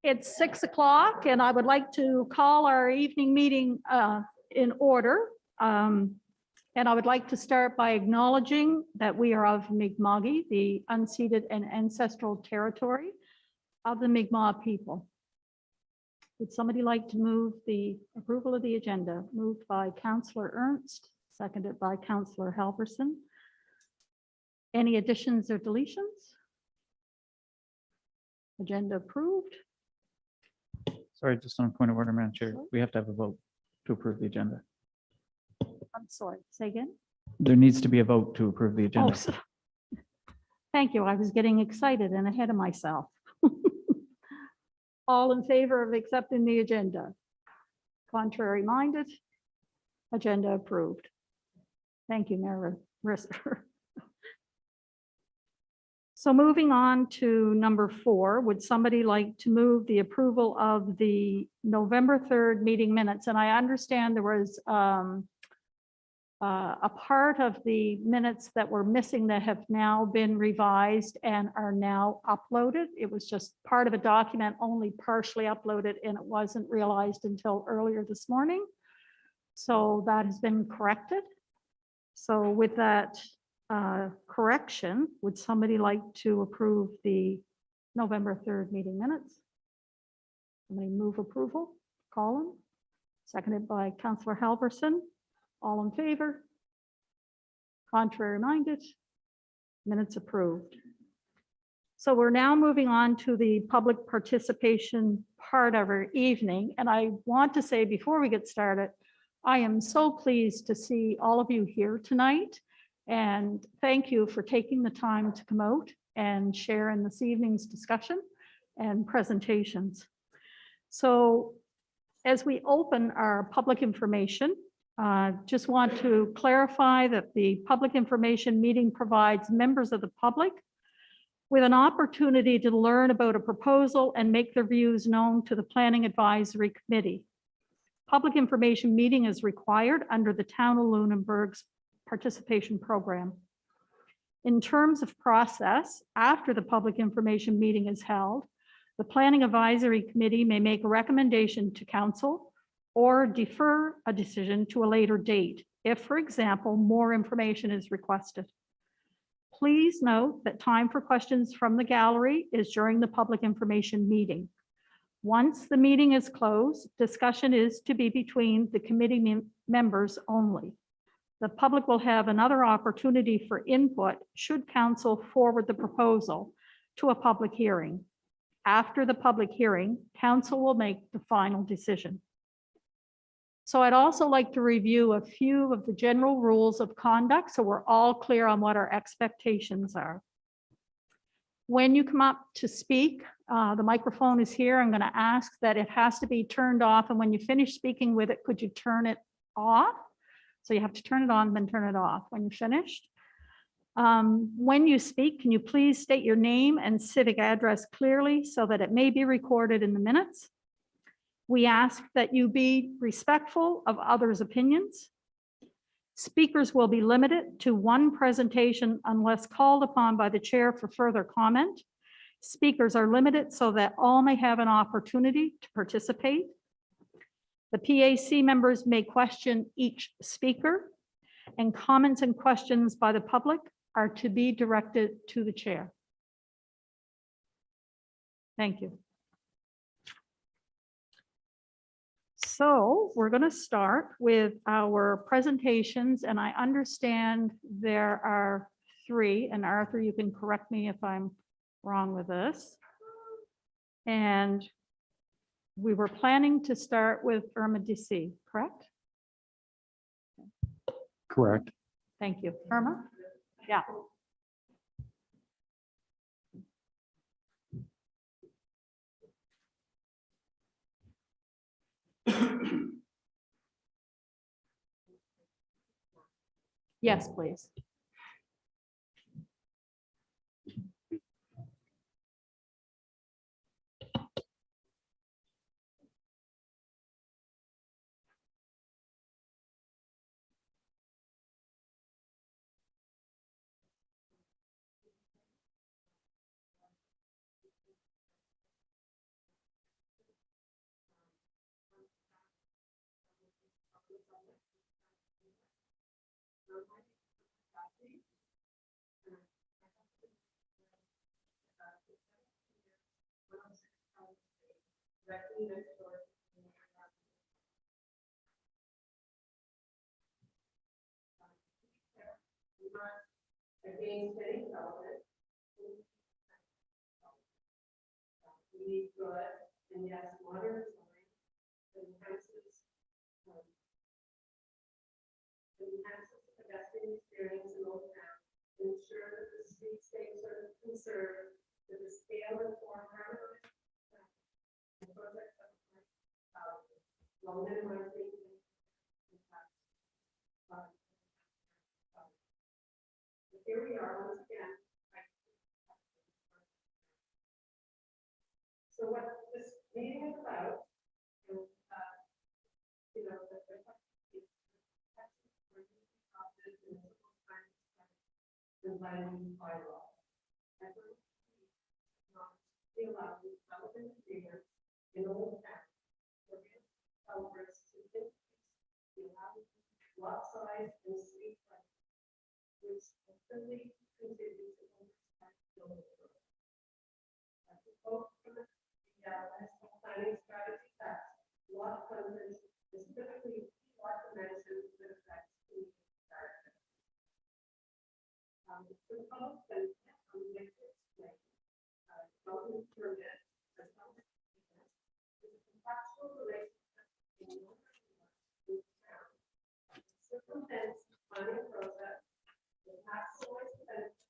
It's 6 o'clock and I would like to call our evening meeting in order. And I would like to start by acknowledging that we are of Mi'kmaq, the unceded and ancestral territory of the Mi'kmaq people. Would somebody like to move the approval of the agenda? Moved by Councillor Ernst, seconded by Councillor Halverson. Any additions or deletions? Agenda approved. Sorry, just on a point of order, Madam Chair, we have to have a vote to approve the agenda. I'm sorry, say again? There needs to be a vote to approve the agenda. Thank you. I was getting excited and ahead of myself. All in favor of accepting the agenda? Contrary minded? Agenda approved. Thank you, Mayor Risser. So moving on to number 4, would somebody like to move the approval of the November 3rd meeting minutes? And I understand there was a part of the minutes that were missing that have now been revised and are now uploaded. It was just part of a document only partially uploaded and it wasn't realized until earlier this morning. So that has been corrected. So with that correction, would somebody like to approve the November 3rd meeting minutes? Somebody move approval? Colin, seconded by Councillor Halverson. All in favor? Contrary minded? Minutes approved. So we're now moving on to the public participation part of our evening. And I want to say before we get started, I am so pleased to see all of you here tonight. And thank you for taking the time to come out and share in this evening's discussion and presentations. So as we open our public information, just want to clarify that the public information meeting provides members of the public with an opportunity to learn about a proposal and make their views known to the Planning Advisory Committee. Public information meeting is required under the Town of Lunenburg's participation program. In terms of process, after the public information meeting is held, the Planning Advisory Committee may make a recommendation to Council or defer a decision to a later date if, for example, more information is requested. Please note that time for questions from the gallery is during the public information meeting. Once the meeting is closed, discussion is to be between the committee members only. The public will have another opportunity for input should Council forward the proposal to a public hearing. After the public hearing, Council will make the final decision. So I'd also like to review a few of the general rules of conduct so we're all clear on what our expectations are. When you come up to speak, the microphone is here. I'm going to ask that it has to be turned off, and when you finish speaking with it, could you turn it off? So you have to turn it on, then turn it off when you're finished. When you speak, can you please state your name and civic address clearly so that it may be recorded in the minutes? We ask that you be respectful of others' opinions. Speakers will be limited to one presentation unless called upon by the chair for further comment. Speakers are limited so that all may have an opportunity to participate. The PAC members may question each speaker, and comments and questions by the public are to be directed to the chair. Thank you. So we're going to start with our presentations, and I understand there are 3, and Arthur, you can correct me if I'm wrong with this. And we were planning to start with Irma DC, correct? Correct. Thank you. Irma? Yeah. Yes, please. Against any development. We need good and yes, modern design that enhances the pedestrian experience in Old Town, and ensure that the streetscapes are conserved, that the scale and form harmonize, and projects while minimizing impact. But here we are once again. So what this meeting is about is, you know, the planning bylaw. And we're not be allowed to development agreements in Old Town. We're going to developers to increase the allowed lot size and street frontage, which ultimately contributes to overspent building growth. As a quote from the municipal planning strategy text, lot frontage is typically lot dimensions that affect community character. The public benefit on the next explain development permit as well as is a contractual relationship in the with the town. Circumvents the planning process that maximize the benefits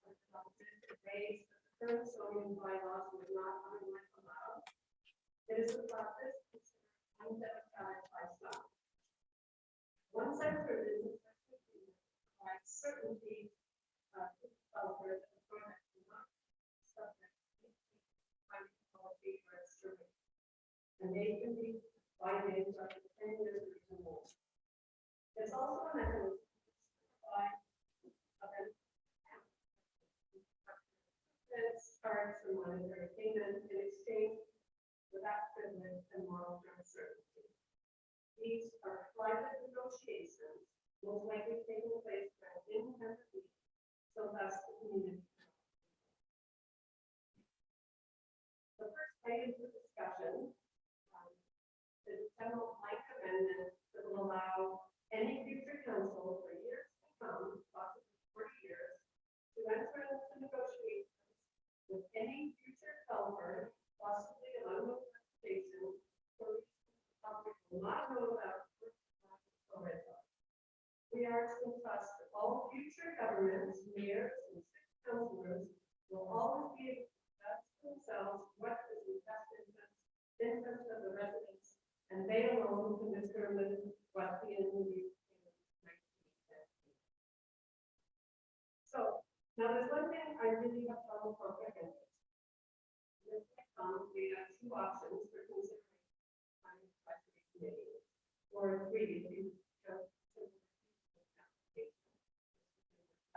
of development in ways that the current zoning bylaws would not otherwise allow. It is a practice considered undemocratic by some. One sector is provides certainty to developers and projects do not subject to planning policy or external. And they can be binding up to 10 years or more. There's also a mechanism to provide charge for monetary payment in exchange for that privilege and moral uncertainty. These are private negotiations, most likely taking place by independent means, so thus the community. The first item for discussion is a general blanket amendment that will allow any future council for years to come, possibly 40 years, to enter into negotiations with any future developer, possibly an unknown reputation, for which the public will not know about. We are to entrust that all future governments, mayors, and city councilors will always be able to judge themselves what is in the best interest of the residents, and they alone can determine what the individual might be. So now there's one thing I really have trouble comprehending. This we have two options for consideration on the advisory committee, or three if you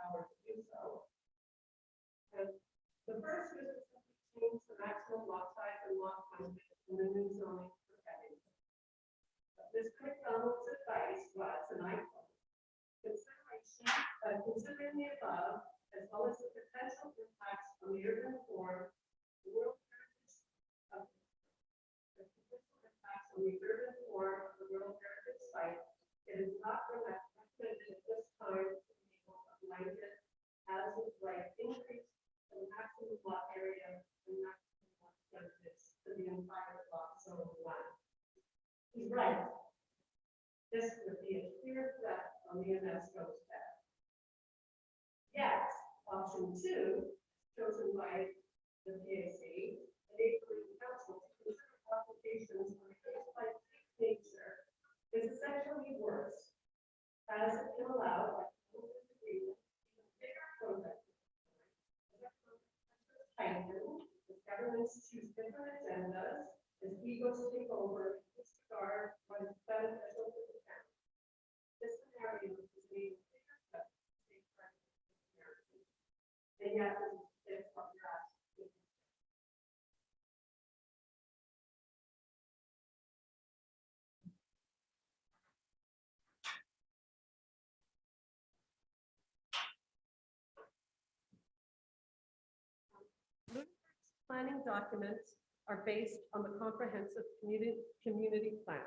power to do so. And the first is to change the maximum lot size and lot frontage in the new zoning for Bennington. Mr. McDonald's advice was, and I quote, considering the above, as well as the potential impacts on the urban form, the world heritage of the potential impacts on the urban form of the World Heritage Site, it is not recommended at this time to be able to blanket as of right increase the maximum lot area and maximum lot frontage to the entire lot zone one. He's right. This would be a clear threat on the UNESCO's bed. Yet, option two, chosen by the PAC, enabling council to consider applications on a case-by-case nature, is essentially worse, as it can allow agreement in bigger projects. As governments choose different agendas, as egos take over, disregard what is beneficial to the town. This scenario is made bigger step to state transparency. And yet, this is what you're asking. planning documents are based on the comprehensive community plan,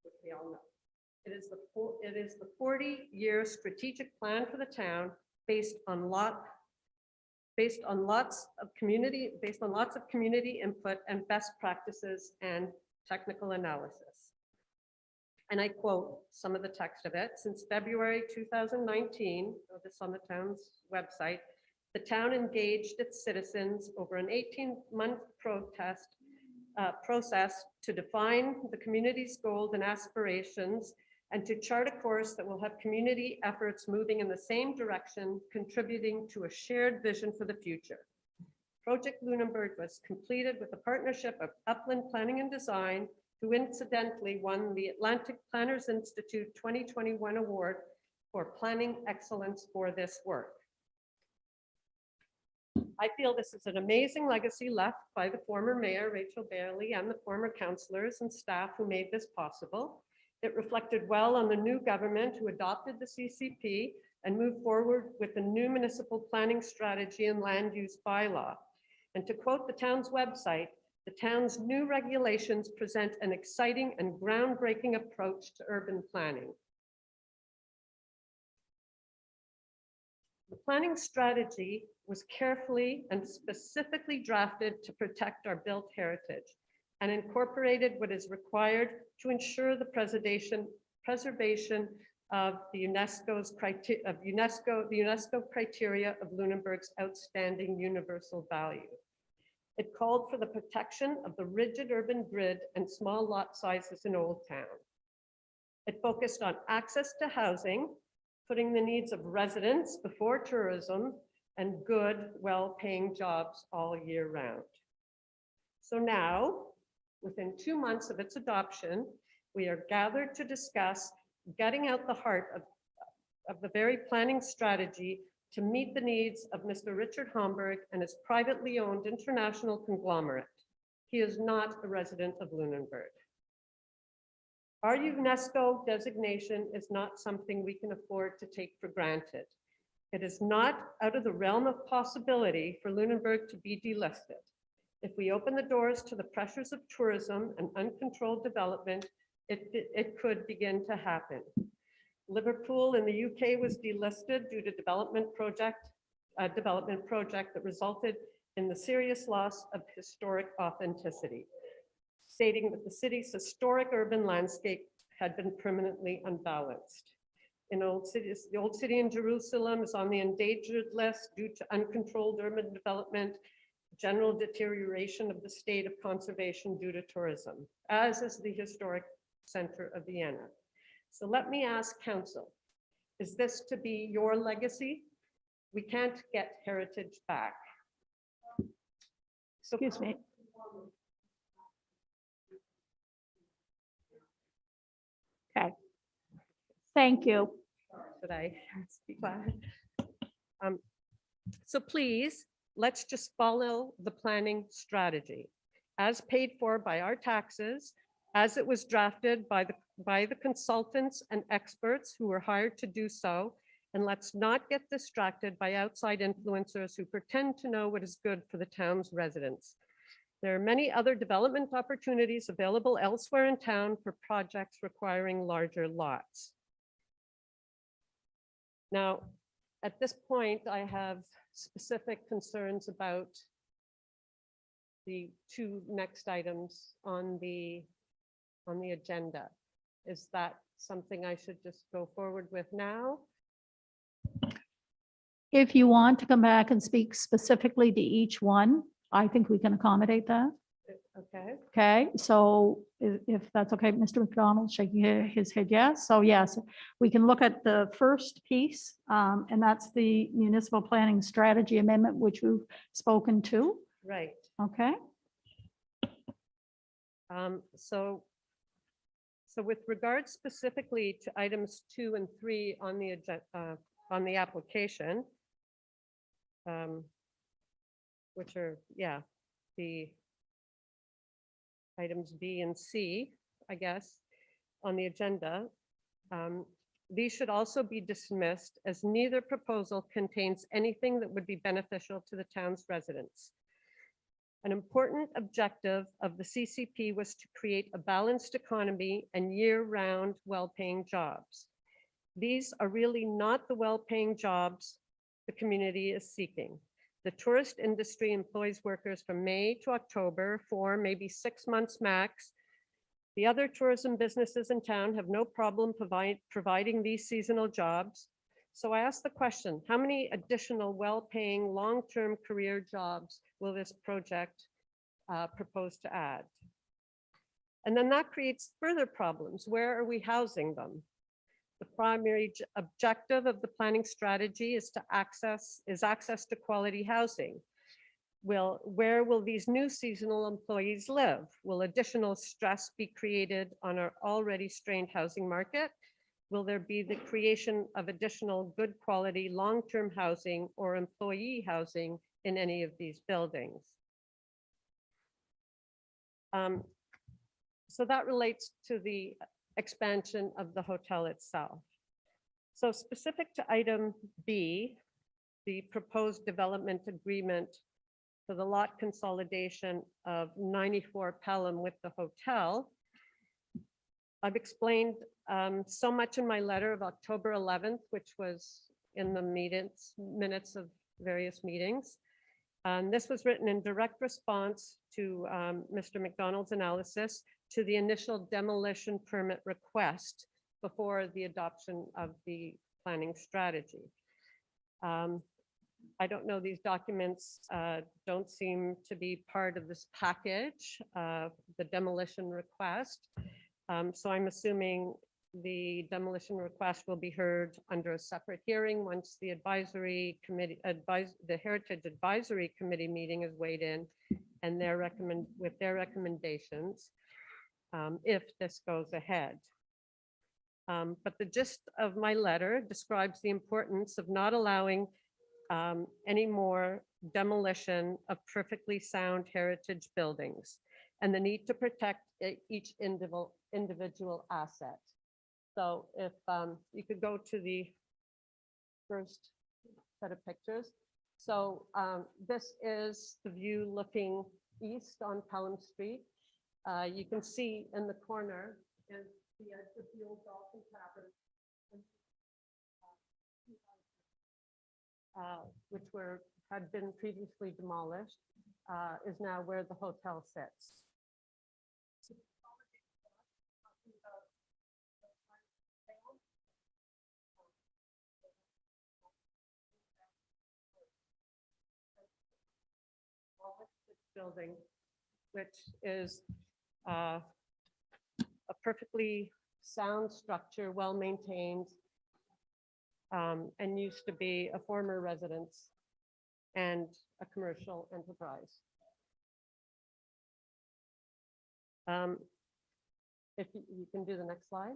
which we all know. It is the 40-year strategic plan for the town based on lots of community input and best practices and technical analysis. And I quote some of the text of it. Since February 2019, this on the town's website, the town engaged its citizens over an 18-month process to define the community's goals and aspirations and to chart a course that will have community efforts moving in the same direction, contributing to a shared vision for the future. Project Lunenburg was completed with a partnership of Upland Planning and Design, who incidentally won the Atlantic Planners Institute 2021 Award for Planning Excellence for this work. I feel this is an amazing legacy left by the former mayor, Rachel Bailey, and the former councillors and staff who made this possible. It reflected well on the new government who adopted the CCP and moved forward with the new municipal planning strategy and land use bylaw. And to quote the town's website, the town's new regulations present an exciting and groundbreaking approach to urban planning. The planning strategy was carefully and specifically drafted to protect our built heritage and incorporated what is required to ensure the preservation of the UNESCO criteria of Lunenburg's outstanding universal value. It called for the protection of the rigid urban grid and small lot sizes in Old Town. It focused on access to housing, putting the needs of residents before tourism, and good, well-paying jobs all year round. So now, within 2 months of its adoption, we are gathered to discuss getting out the heart of the very planning strategy to meet the needs of Mr. Richard Homburg and his privately owned international conglomerate. He is not a resident of Lunenburg. Our UNESCO designation is not something we can afford to take for granted. It is not out of the realm of possibility for Lunenburg to be delisted. If we open the doors to the pressures of tourism and uncontrolled development, it could begin to happen. Liverpool in the UK was delisted due to development project that resulted in the serious loss of historic authenticity, stating that the city's historic urban landscape had been permanently unbalanced. In the old city in Jerusalem is on the endangered list due to uncontrolled urban development, general deterioration of the state of conservation due to tourism, as is the historic center of Vienna. So let me ask council, is this to be your legacy? We can't get heritage back. So, Excuse me. Okay. Thank you. should I be quiet? So please, let's just follow the planning strategy as paid for by our taxes, as it was drafted by the consultants and experts who were hired to do so. And let's not get distracted by outside influencers who pretend to know what is good for the town's residents. There are many other development opportunities available elsewhere in town for projects requiring larger lots. Now, at this point, I have specific concerns about the two next items on the agenda. Is that something I should just go forward with now? If you want to come back and speak specifically to each one, I think we can accommodate that. Okay. Okay, so if that's okay, Mr. McDonald shaking his head yes. So yes, we can look at the first piece, and that's the municipal planning strategy amendment, which we've spoken to. Right. Okay. So with regard specifically to items 2 and 3 on the agenda, on the application, which are, yeah, the items B and C, I guess, on the agenda, these should also be dismissed as neither proposal contains anything that would be beneficial to the town's residents. An important objective of the CCP was to create a balanced economy and year-round well-paying jobs. These are really not the well-paying jobs the community is seeking. The tourist industry employs workers from May to October for maybe 6 months max. The other tourism businesses in town have no problem providing these seasonal jobs. So I asked the question, how many additional well-paying long-term career jobs will this project propose to add? And then that creates further problems. Where are we housing them? The primary objective of the planning strategy is access to quality housing. Where will these new seasonal employees live? Will additional stress be created on our already strained housing market? Will there be the creation of additional good quality long-term housing or employee housing in any of these buildings? So that relates to the expansion of the hotel itself. So specific to item B, the proposed development agreement for the lot consolidation of 94 Pelham with the hotel, I've explained so much in my letter of October 11th, which was in the minutes of various meetings. This was written in direct response to Mr. McDonald's analysis to the initial demolition permit request before the adoption of the planning strategy. I don't know, these documents don't seem to be part of this package, the demolition request. So I'm assuming the demolition request will be heard under a separate hearing once the advisory committee, the Heritage Advisory Committee meeting is weighed in and with their recommendations, if this goes ahead. But the gist of my letter describes the importance of not allowing any more demolition of perfectly sound heritage buildings and the need to protect each individual asset. So if you could go to the first set of pictures. So this is the view looking east on Pelham Street. You can see in the corner is the edge of the old Dolphin Tavern, which had been previously demolished, is now where the hotel sits. Building, which is a perfectly sound structure, well maintained, and used to be a former residence and a commercial enterprise. If you can do the next slide.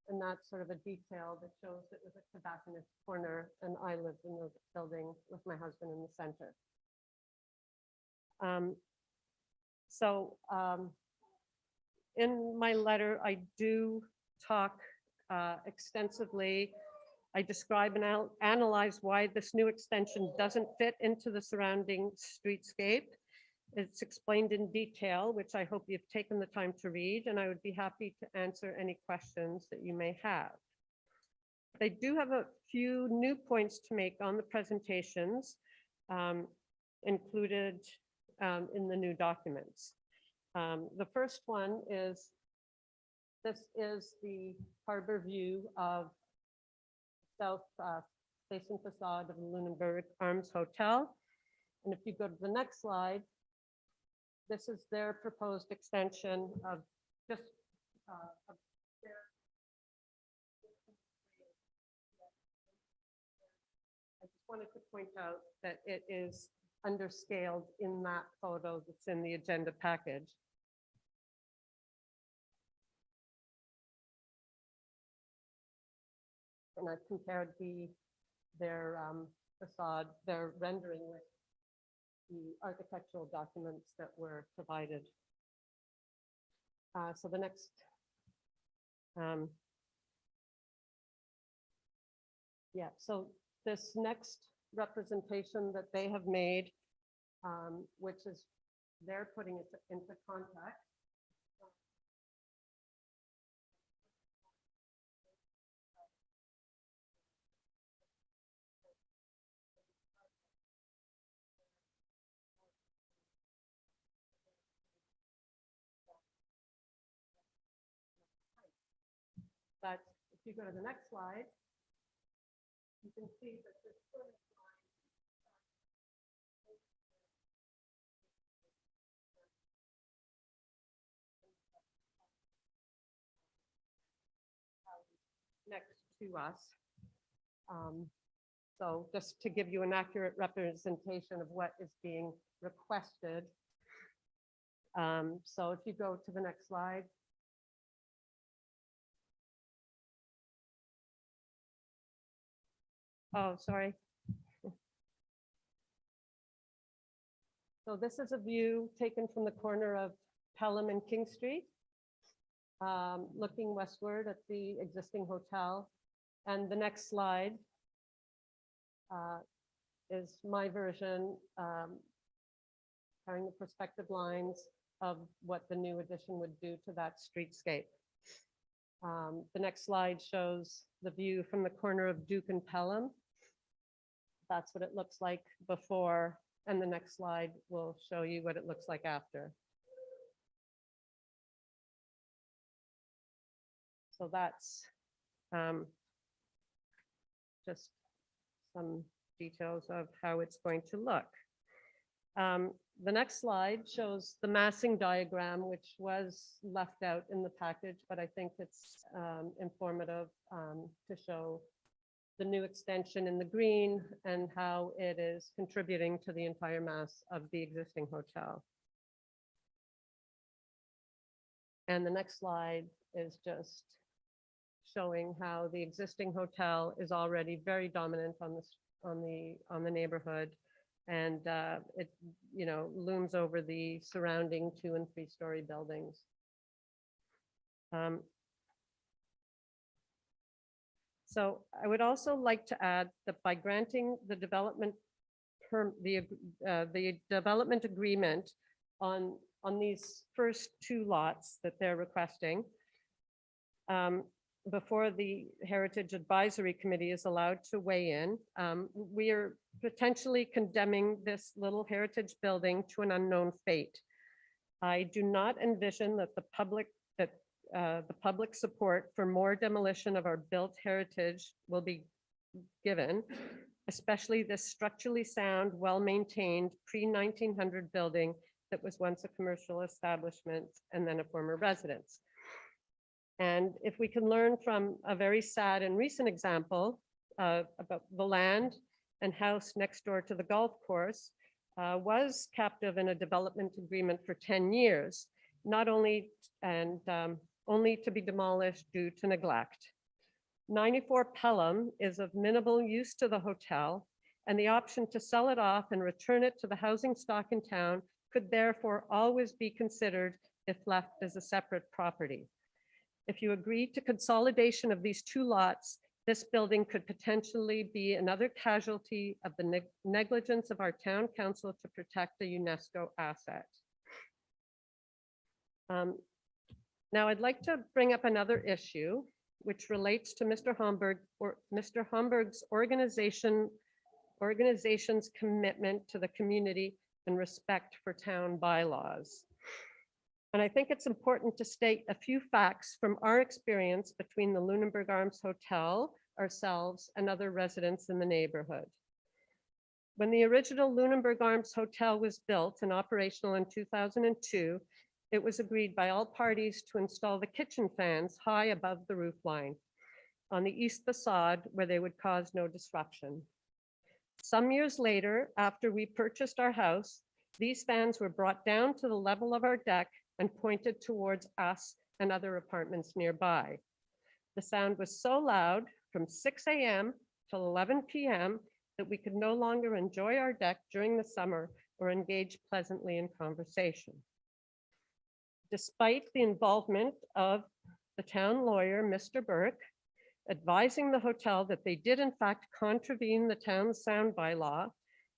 And that's sort of a detail that shows it was a tobacconist corner, and I lived in the building with my husband in the center. In my letter, I do talk extensively. I describe and analyze why this new extension doesn't fit into the surrounding streetscape. It's explained in detail, which I hope you've taken the time to read, and I would be happy to answer any questions that you may have. I do have a few new points to make on the presentations included in the new documents. The first one is, this is the harbor view of south facing facade of the Lunenburg Arms Hotel. And if you go to the next slide, this is their proposed extension of just their. I just wanted to point out that it is underscaled in that photo that's in the agenda package. And I've compared their facade, their rendering with the architectural documents that were provided. So the next, so this next representation that they have made, which is they're putting it into context. But if you go to the next slide, you can see that this furnace line next to us. So just to give you an accurate representation of what is being requested. So if you go to the next slide. Oh, sorry. So this is a view taken from the corner of Pelham and King Street, looking westward at the existing hotel. And the next slide is my version, carrying the perspective lines of what the new addition would do to that streetscape. The next slide shows the view from the corner of Duke and Pelham. That's what it looks like before, and the next slide will show you what it looks like after. So that's just some details of how it's going to look. The next slide shows the massing diagram, which was left out in the package, but I think it's informative to show the new extension in the green and how it is contributing to the entire mass of the existing hotel. And the next slide is just showing how the existing hotel is already very dominant on the neighborhood, and it looms over the surrounding 2- and 3-story buildings. So I would also like to add that by granting the development development agreement on these first 2 lots that they're requesting, before the Heritage Advisory Committee is allowed to weigh in, we are potentially condemning this little heritage building to an unknown fate. I do not envision that the public support for more demolition of our built heritage will be given, especially this structurally sound, well-maintained pre-1900 building that was once a commercial establishment and then a former residence. And if we can learn from a very sad and recent example about the land and house next door to the golf course was captive in a development agreement for 10 years, not only and only to be demolished due to neglect. 94 Pelham is of minimal use to the hotel, and the option to sell it off and return it to the housing stock in town could therefore always be considered if left as a separate property. If you agree to consolidation of these 2 lots, this building could potentially be another casualty of the negligence of our town council to protect a UNESCO asset. Now I'd like to bring up another issue which relates to Mr. Homburg's organization's commitment to the community and respect for town bylaws. And I think it's important to state a few facts from our experience between the Lunenburg Arms Hotel, ourselves, and other residents in the neighborhood. When the original Lunenburg Arms Hotel was built and operational in 2002, it was agreed by all parties to install the kitchen fans high above the roof line on the east facade where they would cause no disruption. Some years later, after we purchased our house, these fans were brought down to the level of our deck and pointed towards us and other apartments nearby. The sound was so loud from 6 a.m. till 11 p.m. that we could no longer enjoy our deck during the summer or engage pleasantly in conversation. Despite the involvement of the town lawyer, Mr. Burke, advising the hotel that they did in fact contravene the town's sound bylaw,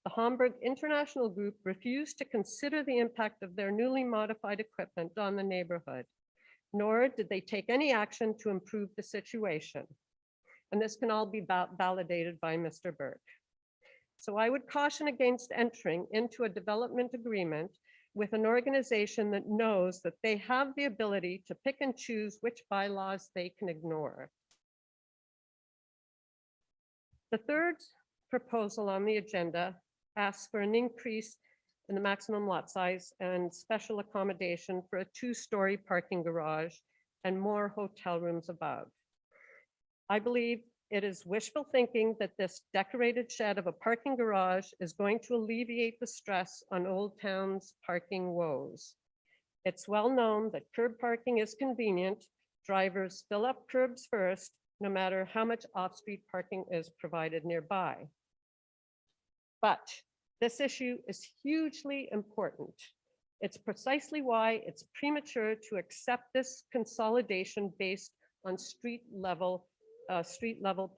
the Hamburg International Group refused to consider the impact of their newly modified equipment on the neighborhood, nor did they take any action to improve the situation. And this can all be validated by Mr. Burke. So I would caution against entering into a development agreement with an organization that knows that they have the ability to pick and choose which bylaws they can ignore. The third proposal on the agenda asks for an increase in the maximum lot size and special accommodation for a 2-story parking garage and more hotel rooms above. I believe it is wishful thinking that this decorated shed of a parking garage is going to alleviate the stress on Old Town's parking woes. It's well known that curb parking is convenient. Drivers fill up curbs first, no matter how much off-street parking is provided nearby. But this issue is hugely important. It's precisely why it's premature to accept this consolidation based on street level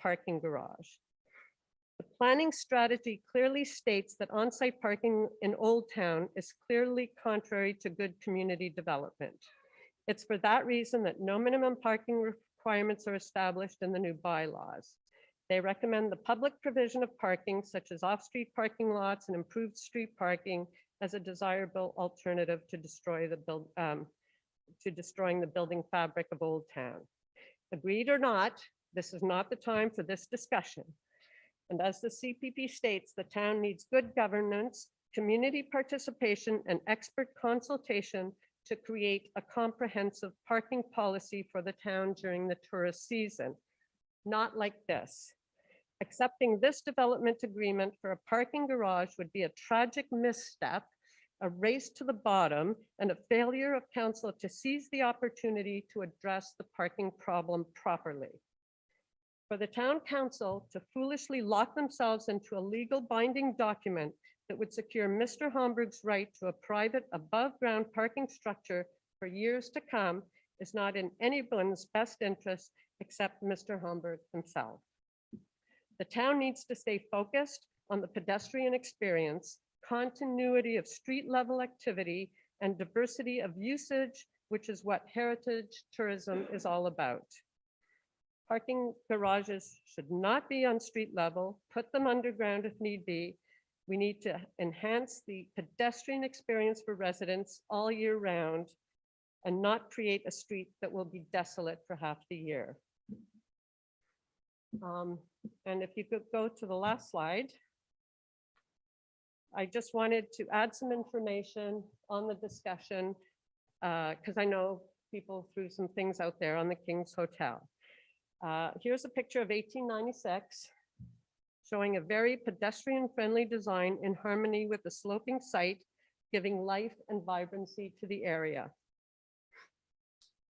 parking garage. The planning strategy clearly states that on-site parking in Old Town is clearly contrary to good community development. It's for that reason that no minimum parking requirements are established in the new bylaws. They recommend the public provision of parking, such as off-street parking lots and improved street parking, as a desirable alternative to destroying the building fabric of Old Town. Agreed or not, this is not the time for this discussion. And as the CPP states, the town needs good governance, community participation, and expert consultation to create a comprehensive parking policy for the town during the tourist season. Not like this. Accepting this development agreement for a parking garage would be a tragic misstep, a race to the bottom, and a failure of council to seize the opportunity to address the parking problem properly. For the town council to foolishly lock themselves into a legal binding document that would secure Mr. Hamburg's right to a private above-ground parking structure for years to come is not in anyone's best interest except Mr. Hamburg himself. The town needs to stay focused on the pedestrian experience, continuity of street level activity, and diversity of usage, which is what heritage tourism is all about. Parking garages should not be on street level, put them underground if need be. We need to enhance the pedestrian experience for residents all year round and not create a street that will be desolate for half the year. And if you could go to the last slide. I just wanted to add some information on the discussion because I know people threw some things out there on the King's Hotel. Here's a picture of 1896 showing a very pedestrian-friendly design in harmony with the sloping site, giving life and vibrancy to the area.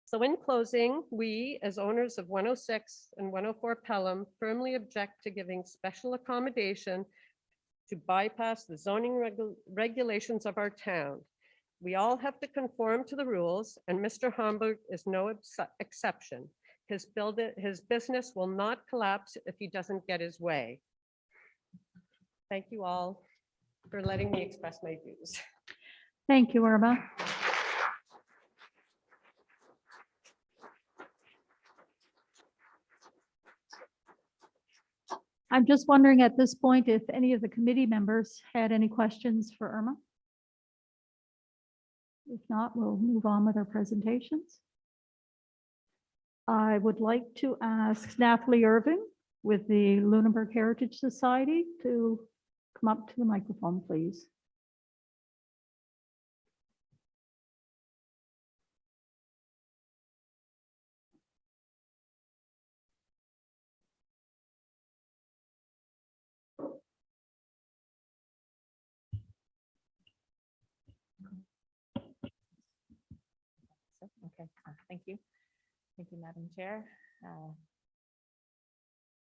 So in closing, we, as owners of 106 and 104 Pelham, firmly object to giving special accommodation to bypass the zoning regulations of our town. We all have to conform to the rules, and Mr. Hamburg is no exception. His business will not collapse if he doesn't get his way. Thank you all for letting me express my views. Thank you, Irma. I'm just wondering at this point if any of the committee members had any questions for Irma. If not, we'll move on with our presentations. I would like to ask Natalie Irving with the Lunenburg Heritage Society to come up to the microphone, please. Okay, thank you. Thank you, Madam Chair.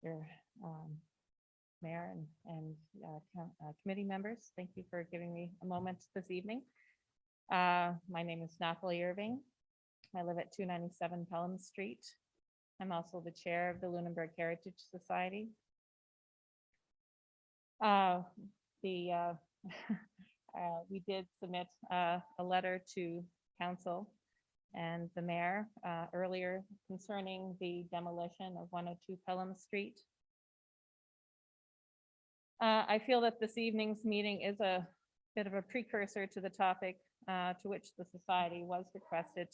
Your Mayor and committee members, thank you for giving me a moment this evening. My name is Natalie Irving. I live at 297 Pelham Street. I'm also the chair of the Lunenburg Heritage Society. the, we did submit a letter to council and the mayor earlier concerning the demolition of 102 Pelham Street. I feel that this evening's meeting is a bit of a precursor to the topic to which the society was requested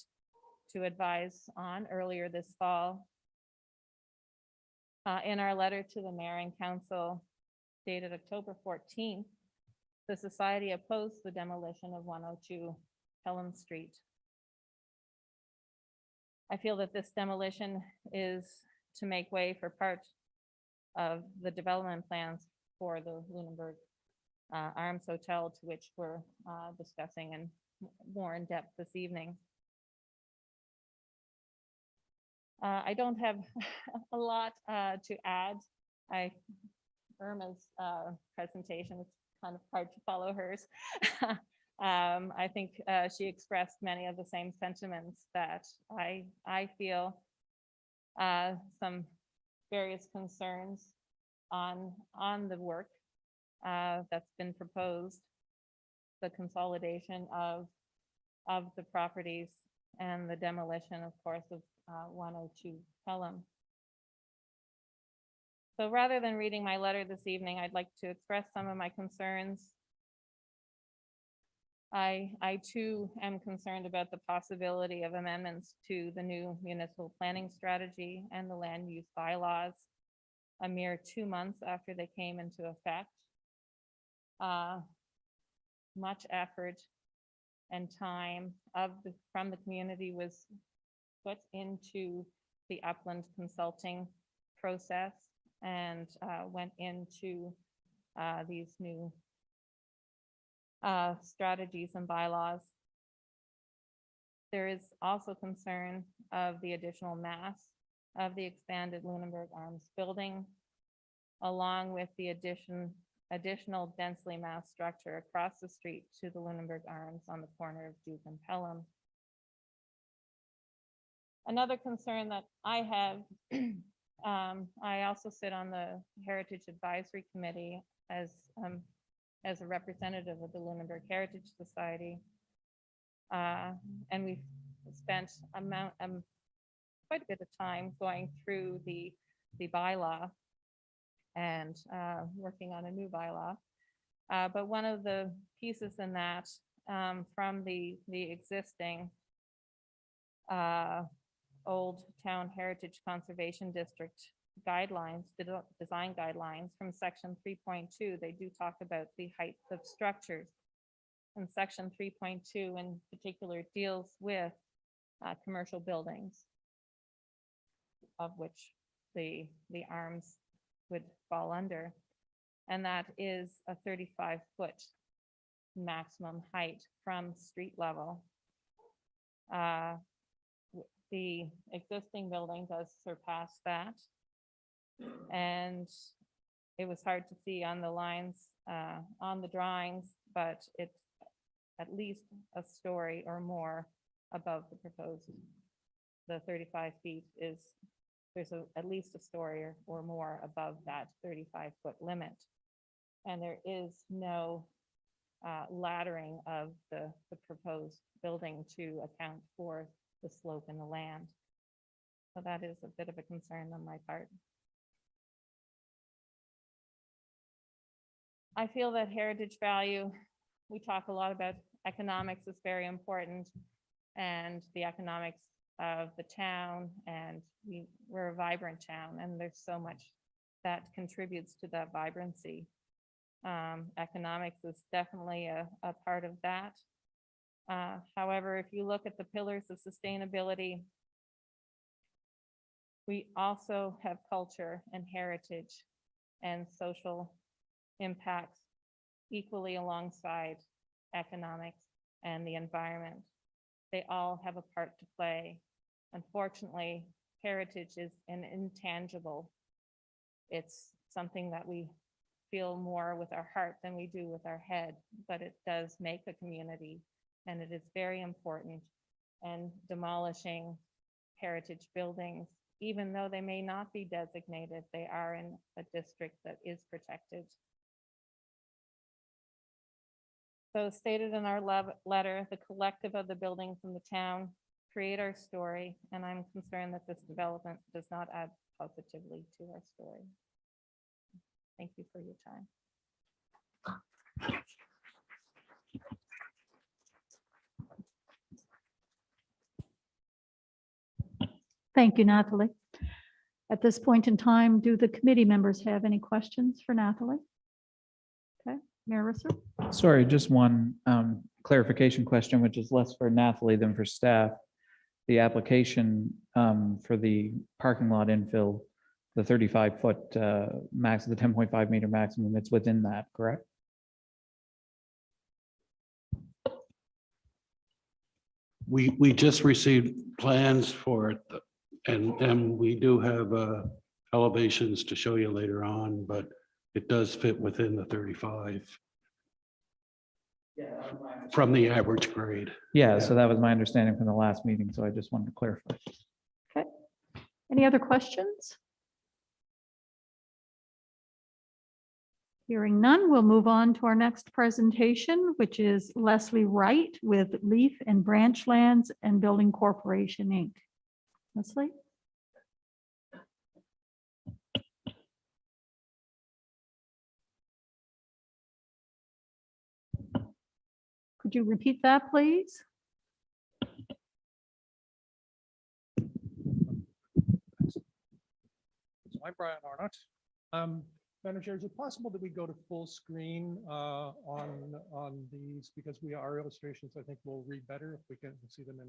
to advise on earlier this fall. In our letter to the mayor and council dated October 14th, the society opposed the demolition of 102 Pelham Street. I feel that this demolition is to make way for part of the development plans for the Lunenburg Arms Hotel, to which we're discussing in more in depth this evening. I don't have a lot to add. Irma's presentation, it's kind of hard to follow hers. I think she expressed many of the same sentiments that I feel. Some various concerns on the work that's been proposed, the consolidation of the properties and the demolition, of course, of 102 Pelham. So rather than reading my letter this evening, I'd like to express some of my concerns. I too am concerned about the possibility of amendments to the new municipal planning strategy and the land use bylaws a mere 2 months after they came into effect. Much effort and time from the community was put into the upland consulting process and went into these new strategies and bylaws. There is also concern of the additional mass of the expanded Lunenburg Arms building, along with the additional densely massed structure across the street to the Lunenburg Arms on the corner of Duke and Pelham. Another concern that I have, I also sit on the Heritage Advisory Committee as a representative of the Lunenburg Heritage Society. And we've spent quite a bit of time going through the bylaw and working on a new bylaw. But one of the pieces in that from the existing Old Town Heritage Conservation District guidelines, design guidelines from section 3.2, they do talk about the height of structures. And section 3.2 in particular deals with commercial buildings, of which the arms would fall under. And that is a 35-foot maximum height from street level. The existing building does surpass that. And it was hard to see on the lines, on the drawings, but it's at least a story or more above the proposed. The 35 feet is, there's at least a story or more above that 35-foot limit. And there is no laddering of the proposed building to account for the slope in the land. So that is a bit of a concern on my part. I feel that heritage value, we talk a lot about economics is very important, and the economics of the town, and we're a vibrant town, and there's so much that contributes to that vibrancy. Economics is definitely a part of that. However, if you look at the pillars of sustainability, we also have culture and heritage and social impacts equally alongside economics and the environment. They all have a part to play. Unfortunately, heritage is an intangible. It's something that we feel more with our heart than we do with our head, but it does make a community, and it is very important. And demolishing heritage buildings, even though they may not be designated, they are in a district that is protected. So stated in our letter, the collective of the buildings in the town create our story, and I'm concerned that this development does not add positively to our story. Thank you for your time. Thank you, Nathalie. At this point in time, do the committee members have any questions for Nathalie? Okay, Marissa? Sorry, just one clarification question, which is less for Nathalie than for staff. The application for the parking lot infill, the 35-foot max, the 10.5 meter maximum, it's within that, correct? We just received plans for it, and we do have elevations to show you later on, but it does fit within the 35 from the average grade. Yeah, so that was my understanding from the last meeting, so I just wanted to clarify. Okay. Any other questions? Hearing none, we'll move on to our next presentation, which is Leslie Wright with Leaf and Branchlands and Building Corporation, Inc. Leslie? Could you repeat that, please? So I'm Brian Arnott. Madam Chair, is it possible that we go to full screen on these, because our illustrations, I think, will read better if we can see them in.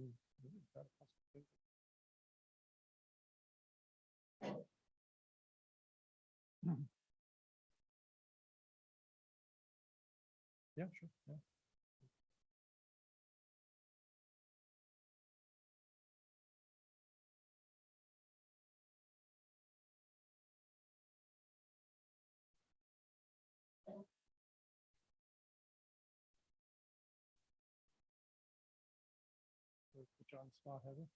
Yeah, sure. Yeah. Put you on the spot, Heather.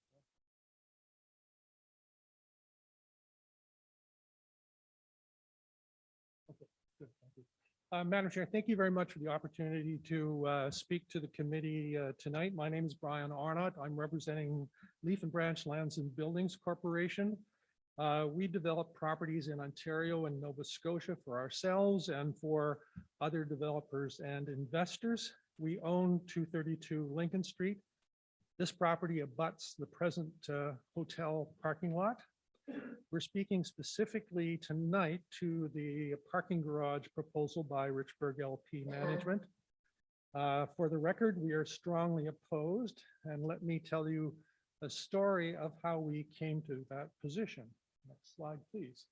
Okay, good, thank you. Madam Chair, thank you very much for the opportunity to speak to the committee tonight. My name is Brian Arnott. I'm representing Leaf and Branchlands and Buildings Corporation. We develop properties in Ontario and Nova Scotia for ourselves and for other developers and investors. We own 232 Lincoln Street. This property abuts the present hotel parking lot. We're speaking specifically tonight to the parking garage proposal by Richburg LP Management. For the record, we are strongly opposed, and let me tell you a story of how we came to that position. Next slide, please.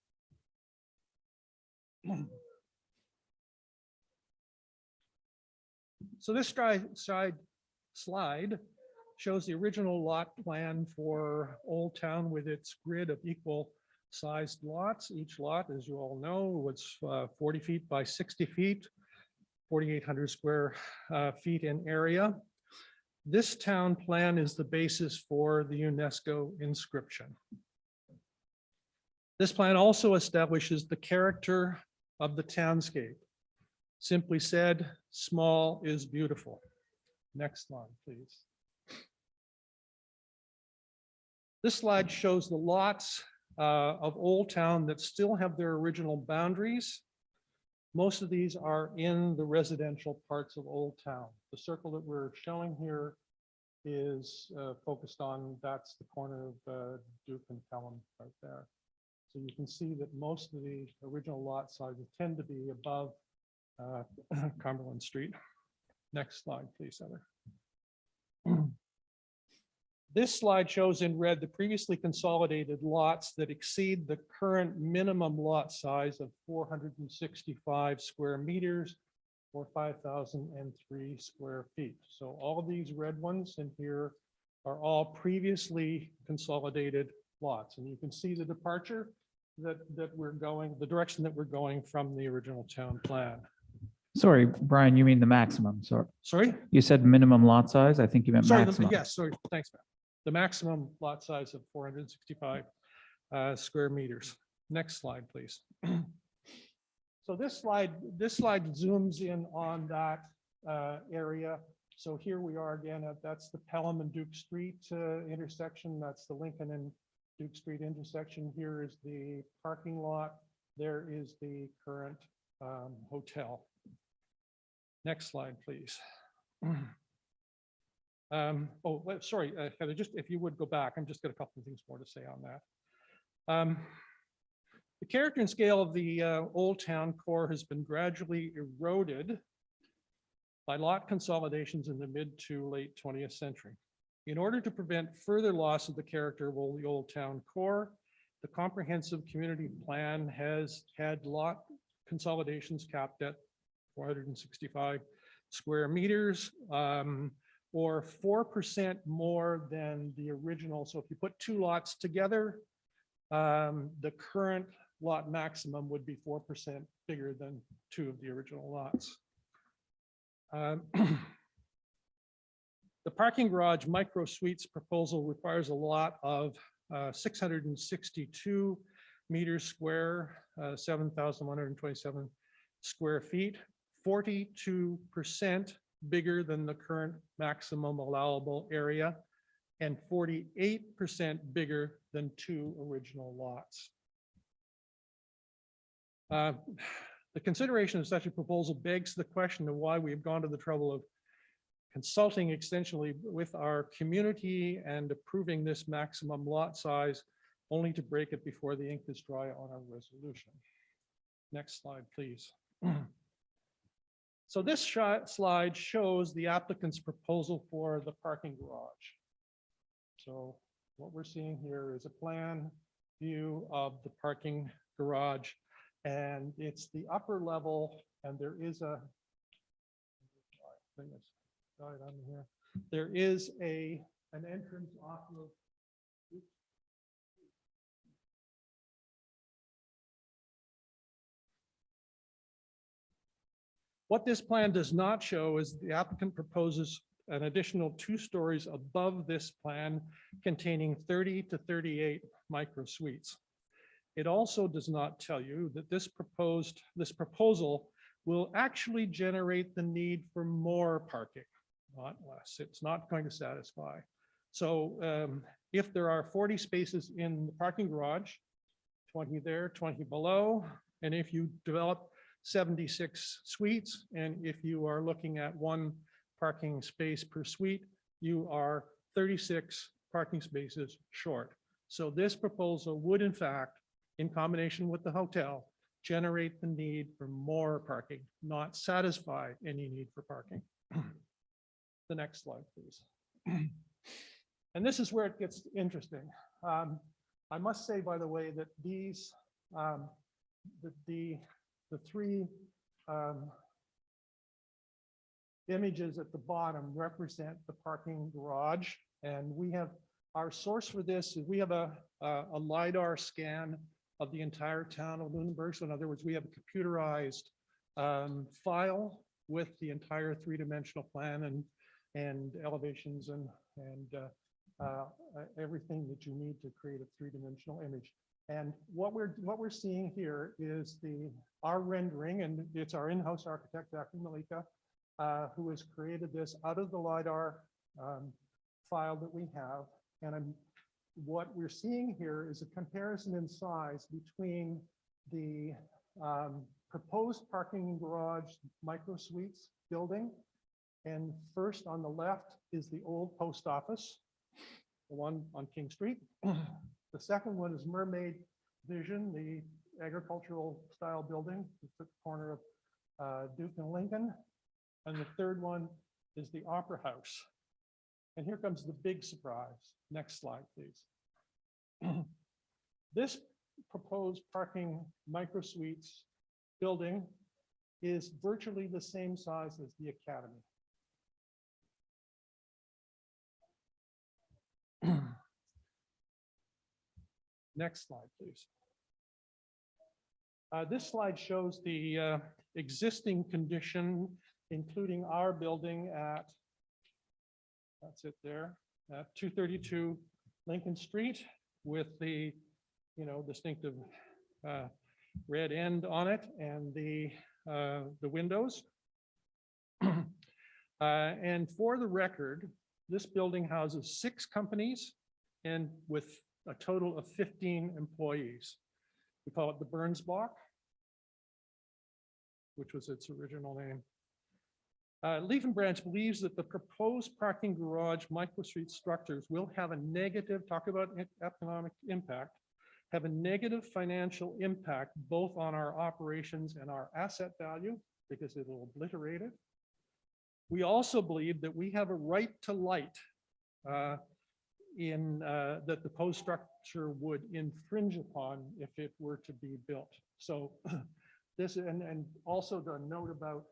So this slide shows the original lot plan for Old Town with its grid of equal sized lots. Each lot, as you all know, was 40 feet by 60 feet, 4,800 square feet in area. This town plan is the basis for the UNESCO inscription. This plan also establishes the character of the townscape. Simply said, small is beautiful. Next slide, please. This slide shows the lots of Old Town that still have their original boundaries. Most of these are in the residential parts of Old Town. The circle that we're showing here is focused on, that's the corner of Duke and Pelham right there. So you can see that most of the original lot sizes tend to be above Cumberland Street. Next slide, please, Heather. This slide shows in red the previously consolidated lots that exceed the current minimum lot size of 465 square meters or 5,003 square feet. So all these red ones in here are all previously consolidated lots. And you can see the departure that we're going, the direction that we're going from the original town plan. Sorry, Brian, you mean the maximum? Sorry? You said minimum lot size? I think you meant Sorry, maximum. yes, sorry, thanks, Matt. The maximum lot size of 465 square meters. Next slide, please. So this slide zooms in on that area. So here we are again, that's the Pelham and Duke Street intersection. That's the Lincoln and Duke Street intersection. Here is the parking lot. There is the current hotel. Next slide, please. Sorry, Heather, just if you would go back, I'm just got a couple of things more to say on that. The character and scale of the Old Town core has been gradually eroded by lot consolidations in the mid to late 20th century. In order to prevent further loss of the character of the Old Town core, the comprehensive community plan has had lot consolidations capped at 465 square meters, or 4% more than the original. So if you put two lots together, the current lot maximum would be 4% bigger than two of the original lots. The parking garage micro suites proposal requires a lot of 662 meters square, 7,127 square feet, 42% bigger than the current maximum allowable area, and 48% bigger than two original lots. The consideration of such a proposal begs the question of why we've gone to the trouble of consulting extensionally with our community and approving this maximum lot size, only to break it before the ink is dry on our resolution. Next slide, please. So this slide shows the applicant's proposal for the parking garage. So what we're seeing here is a plan view of the parking garage, and it's the upper level, and there is a thing that's died on here. There is an entrance off of. What this plan does not show is the applicant proposes an additional 2 stories above this plan containing 30 to 38 micro suites. It also does not tell you that this proposal will actually generate the need for more parking, not less. It's not going to satisfy. So if there are 40 spaces in the parking garage, 20 there, 20 below, and if you develop 76 suites, and if you are looking at 1 parking space per suite, you are 36 parking spaces short. So this proposal would, in fact, in combination with the hotel, generate the need for more parking, not satisfy any need for parking. The next slide, please. And this is where it gets interesting. I must say, by the way, that these, the 3 images at the bottom represent the parking garage. And we have, our source for this is we have a LiDAR scan of the entire town of Lunenburg. So in other words, we have a computerized file with the entire 3-dimensional plan and elevations and everything that you need to create a 3-dimensional image. And what we're seeing here is our rendering, and it's our in-house architect, Dr. Malika, who has created this out of the LiDAR file that we have. And what we're seeing here is a comparison in size between the proposed parking garage micro suites building. And first on the left is the old post office, the one on King Street. The second one is Mermaid Vision, the agricultural style building. It's at the corner of Duke and Lincoln. And the third one is the Opera House. And here comes the big surprise. Next slide, please. This proposed parking micro suites building is virtually the same size as the Academy. Next slide, please. This slide shows the existing condition, including our building at, that's it there, at 232 Lincoln Street with the, distinctive red end on it and the windows. And for the record, this building houses 6 companies and with a total of 15 employees. We call it the Burns Block, which was its original name. Leaf and Branch believes that the proposed parking garage microstreet structures will have a negative, talk about economic impact, have a negative financial impact both on our operations and our asset value because it'll obliterate it. We also believe that we have a right to light that the proposed structure would infringe upon if it were to be built. So this, and also the note about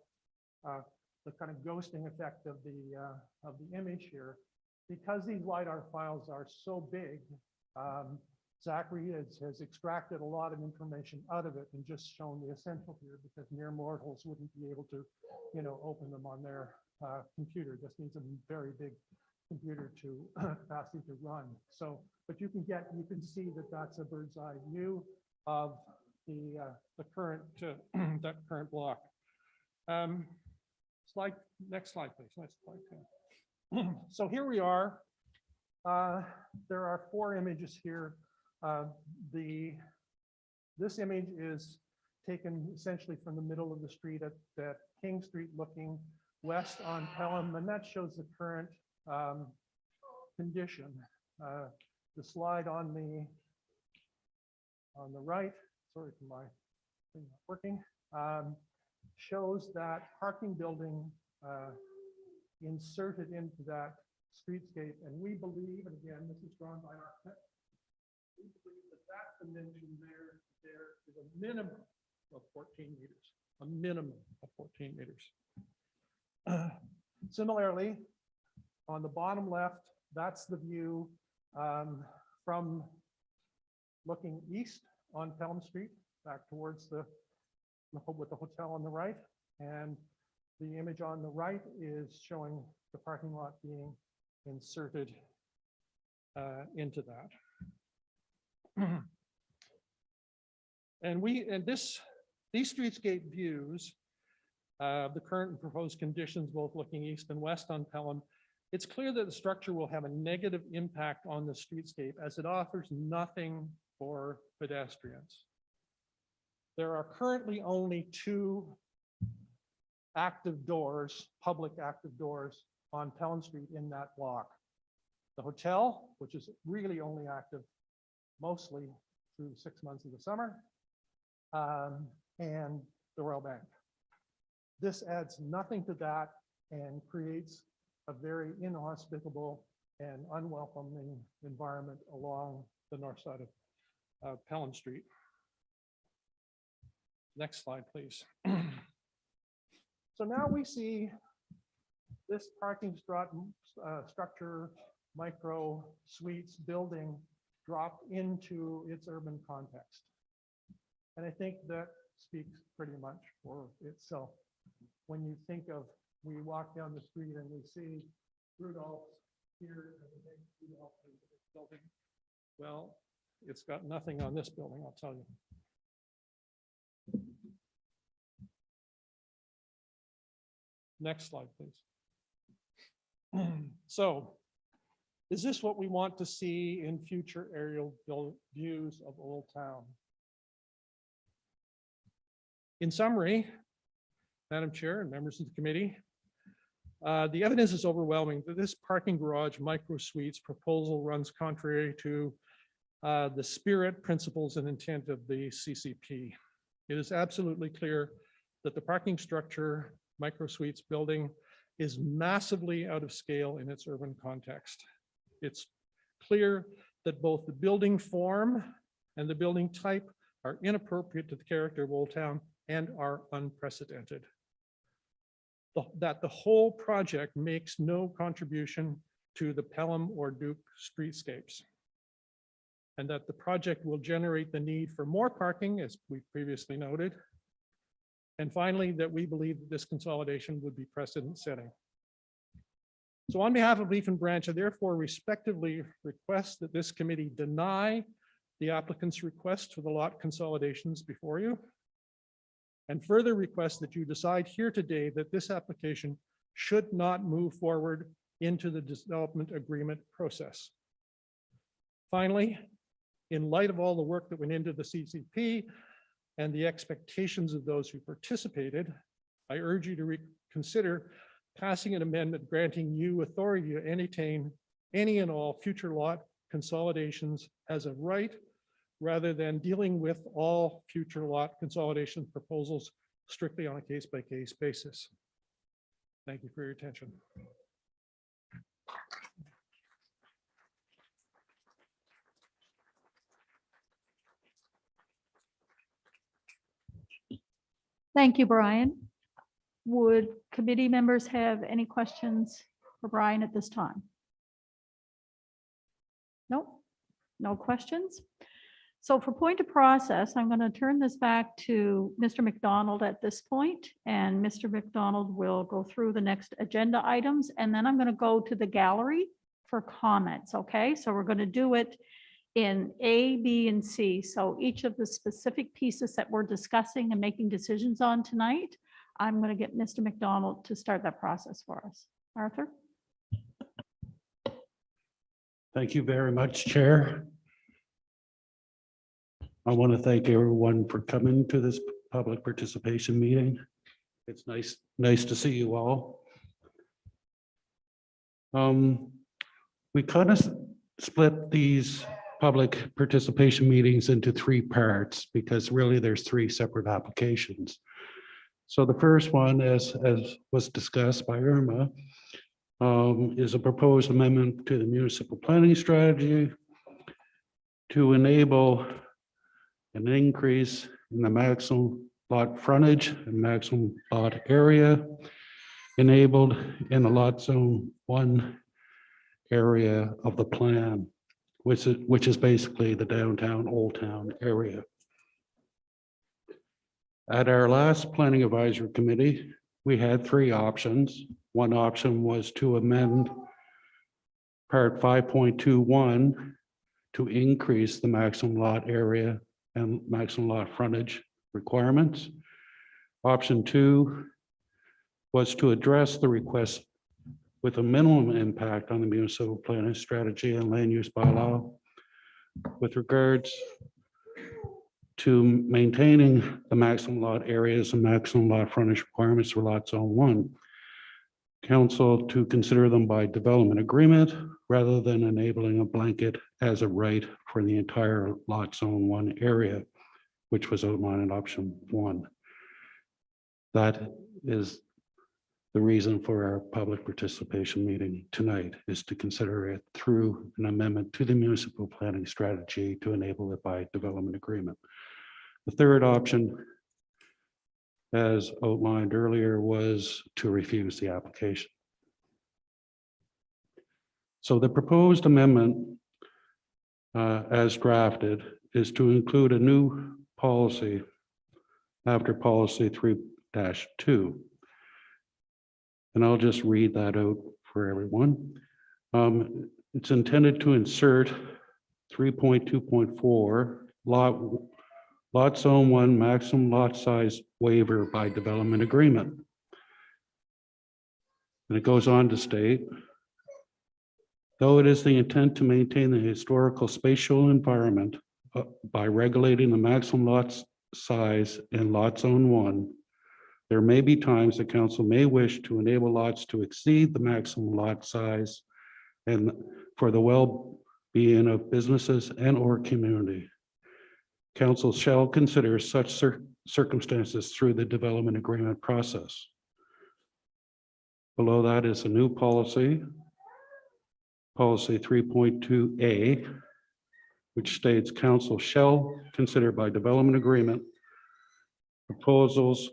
the kind of ghosting effect of the image here, because these LiDAR files are so big, Zachary has extracted a lot of information out of it and just shown the essential here because mere mortals wouldn't be able to, open them on their computer. Just needs a very big computer to capacity to run. So, but you can see that that's a bird's eye view of the current that current block. Next slide, please. Next slide. So here we are. There are 4 images here. This image is taken essentially from the middle of the street at King Street, looking west on Pelham, and that shows the current condition. The slide on the right, sorry for my thing not working, shows that parking building inserted into that streetscape, and we believe, and again, this is drawn by architects, we believe that dimension there is a minimum of 14 meters, a minimum of 14 meters. Similarly, on the bottom left, that's the view from looking east on Pelham Street, back towards with the hotel on the right. And the image on the right is showing the parking lot being inserted into that. And these streetscape views, the current and proposed conditions, both looking east and west on Pelham, it's clear that the structure will have a negative impact on the streetscape as it offers nothing for pedestrians. There are currently only 2 active doors, public active doors on Pelham Street in that block. The hotel, which is really only active mostly through 6 months of the summer, and the Royal Bank. This adds nothing to that and creates a very inhospitable and unwelcoming environment along the north side of Pelham Street. Next slide, please. So now we see this parking structure, micro suites building dropped into its urban context. And I think that speaks pretty much for itself. When you think of, we walk down the street and we see Rudolph's here, and the big Rudolph building. Well, it's got nothing on this building, I'll tell you. Next slide, please. So, is this what we want to see in future aerial views of Old Town? In summary, Madam Chair and members of the committee, the evidence is overwhelming that this parking garage micro suites proposal runs contrary to the spirit, principles, and intent of the CCP. It is absolutely clear that the parking structure micro suites building is massively out of scale in its urban context. It's clear that both the building form and the building type are inappropriate to the character of Old Town and are unprecedented. That the whole project makes no contribution to the Pelham or Duke streetscapes, and that the project will generate the need for more parking, as we previously noted. And finally, that we believe that this consolidation would be precedent setting. So on behalf of Leaf and Branch, I therefore respectively request that this committee deny the applicant's request for the lot consolidations before you, and further request that you decide here today that this application should not move forward into the development agreement process. Finally, in light of all the work that went into the CCP and the expectations of those who participated, I urge you to reconsider passing an amendment granting you authority to entertain any and all future lot consolidations as a right, rather than dealing with all future lot consolidation proposals strictly on a case-by-case basis. Thank you for your attention. Thank you, Brian. Would committee members have any questions for Brian at this time? No, no questions. So for point of process, I'm going to turn this back to Mr. McDonald at this point, and Mr. McDonald will go through the next agenda items, and then I'm going to go to the gallery for comments, okay? So we're going to do it in A, B, and C. So each of the specific pieces that we're discussing and making decisions on tonight, I'm going to get Mr. McDonald to start that process for us. Arthur? Thank you very much, Chair. I want to thank everyone for coming to this public participation meeting. It's nice to see you all. We kind of split these public participation meetings into three parts because really there's three separate applications. So the first one, as was discussed by Irma, is a proposed amendment to the municipal planning strategy to enable an increase in the maximum lot frontage and maximum lot area enabled in the lot zone 1 area of the plan, which is basically the downtown Old Town area. At our last planning advisory committee, we had three options. One option was to amend part 5.21 to increase the maximum lot area and maximum lot frontage requirements. Option 2 was to address the request with a minimum impact on the municipal planning strategy and land use bylaw with regards to maintaining the maximum lot areas and maximum lot frontage requirements for lot zone 1. Council to consider them by development agreement rather than enabling a blanket as a right for the entire lot zone 1 area, which was outlined in option 1. That is the reason for our public participation meeting tonight, is to consider it through an amendment to the municipal planning strategy to enable it by development agreement. The third option, as outlined earlier, was to refuse the application. So the proposed amendment as drafted is to include a new policy after policy 3-2. And I'll just read that out for everyone. It's intended to insert 3.2.4 lot zone 1 maximum lot size waiver by development agreement. And it goes on to state, though it is the intent to maintain the historical spatial environment by regulating the maximum lot size in lot zone 1, there may be times the council may wish to enable lots to exceed the maximum lot size and for the well-being of businesses and or community. Council shall consider such circumstances through the development agreement process. Below that is a new policy, policy 3.2A, which states council shall consider by development agreement proposals,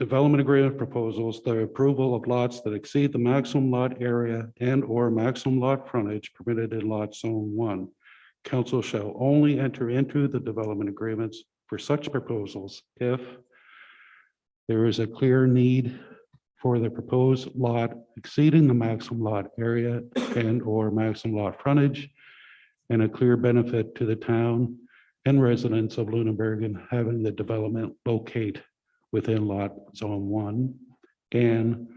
development agreement proposals, the approval of lots that exceed the maximum lot area and or maximum lot frontage permitted in lot zone 1. Council shall only enter into the development agreements for such proposals if there is a clear need for the proposed lot exceeding the maximum lot area and or maximum lot frontage, and a clear benefit to the town and residents of Lunenburg in having the development locate within lot zone 1. And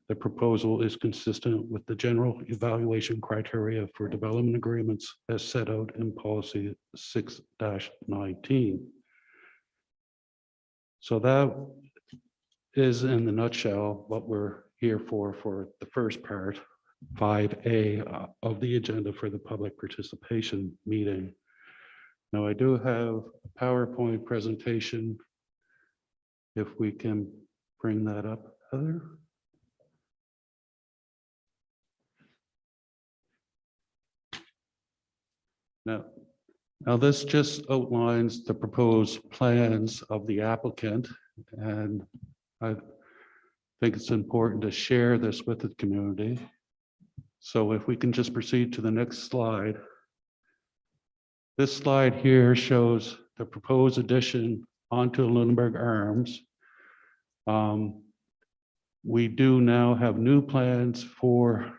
the proposal is consistent with the general evaluation criteria for development agreements as set out in policy 6-19. So that is in the nutshell what we're here for the first part, 5A of the agenda for the public participation meeting. Now, I do have a PowerPoint presentation. If we can bring that up, Heather. Now this just outlines the proposed plans of the applicant, and I think it's important to share this with the community. So if we can just proceed to the next slide. This slide here shows the proposed addition onto Lunenburg Arms. We do now have new plans for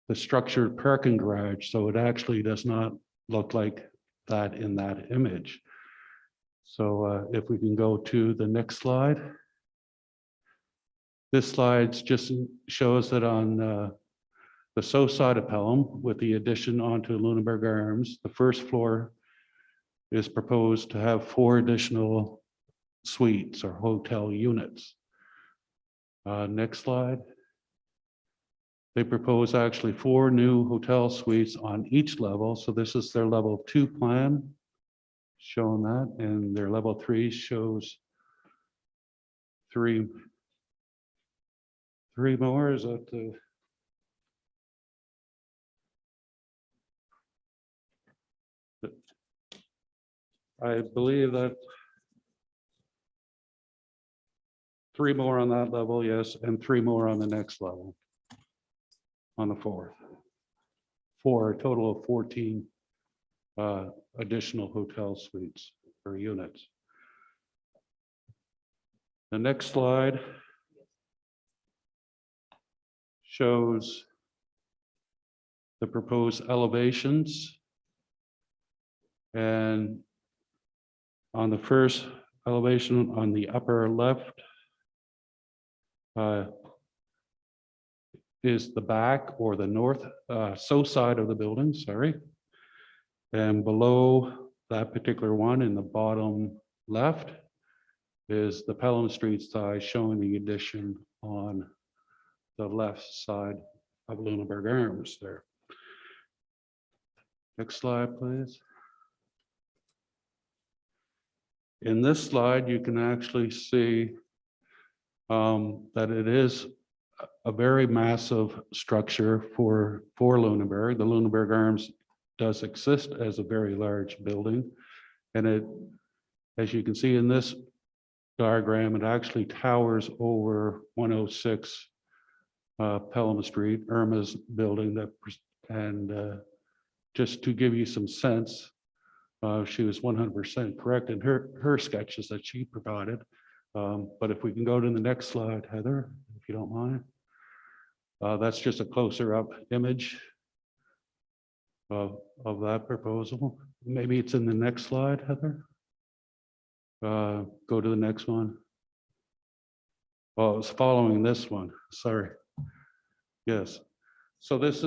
the structured parking garage, so it actually does not look like that in that image. So if we can go to the next slide. This slide just shows that on the south side of Pelham, with the addition onto Lunenburg Arms, the first floor is proposed to have 4 additional suites or hotel units. Next slide. They propose actually 4 new hotel suites on each level. So this is their level 2 plan, showing that, and their level 3 shows 3 more. Is that the? I believe that 3 more on that level, yes, and 3 more on the next level. On the 4th, for a total of 14 additional hotel suites or units. The next slide shows the proposed elevations. And on the first elevation on the upper left, is the back or the north, south side of the building, sorry. And below that particular one in the bottom left is the Pelham Street side, showing the addition on the left side of Lunenburg Arms there. Next slide, please. In this slide, you can actually see that it is a very massive structure for Lunenburg. The Lunenburg Arms does exist as a very large building. And it, as you can see in this diagram, it actually towers over 106 Pelham Street, Irma's building. That, and just to give you some sense, she was 100% correct in her sketches that she provided. But if we can go to the next slide, Heather, if you don't mind. That's just a closer up image of that proposal. Maybe it's in the next slide, Heather. Go to the next one. Well, it's following this one, sorry. Yes, so this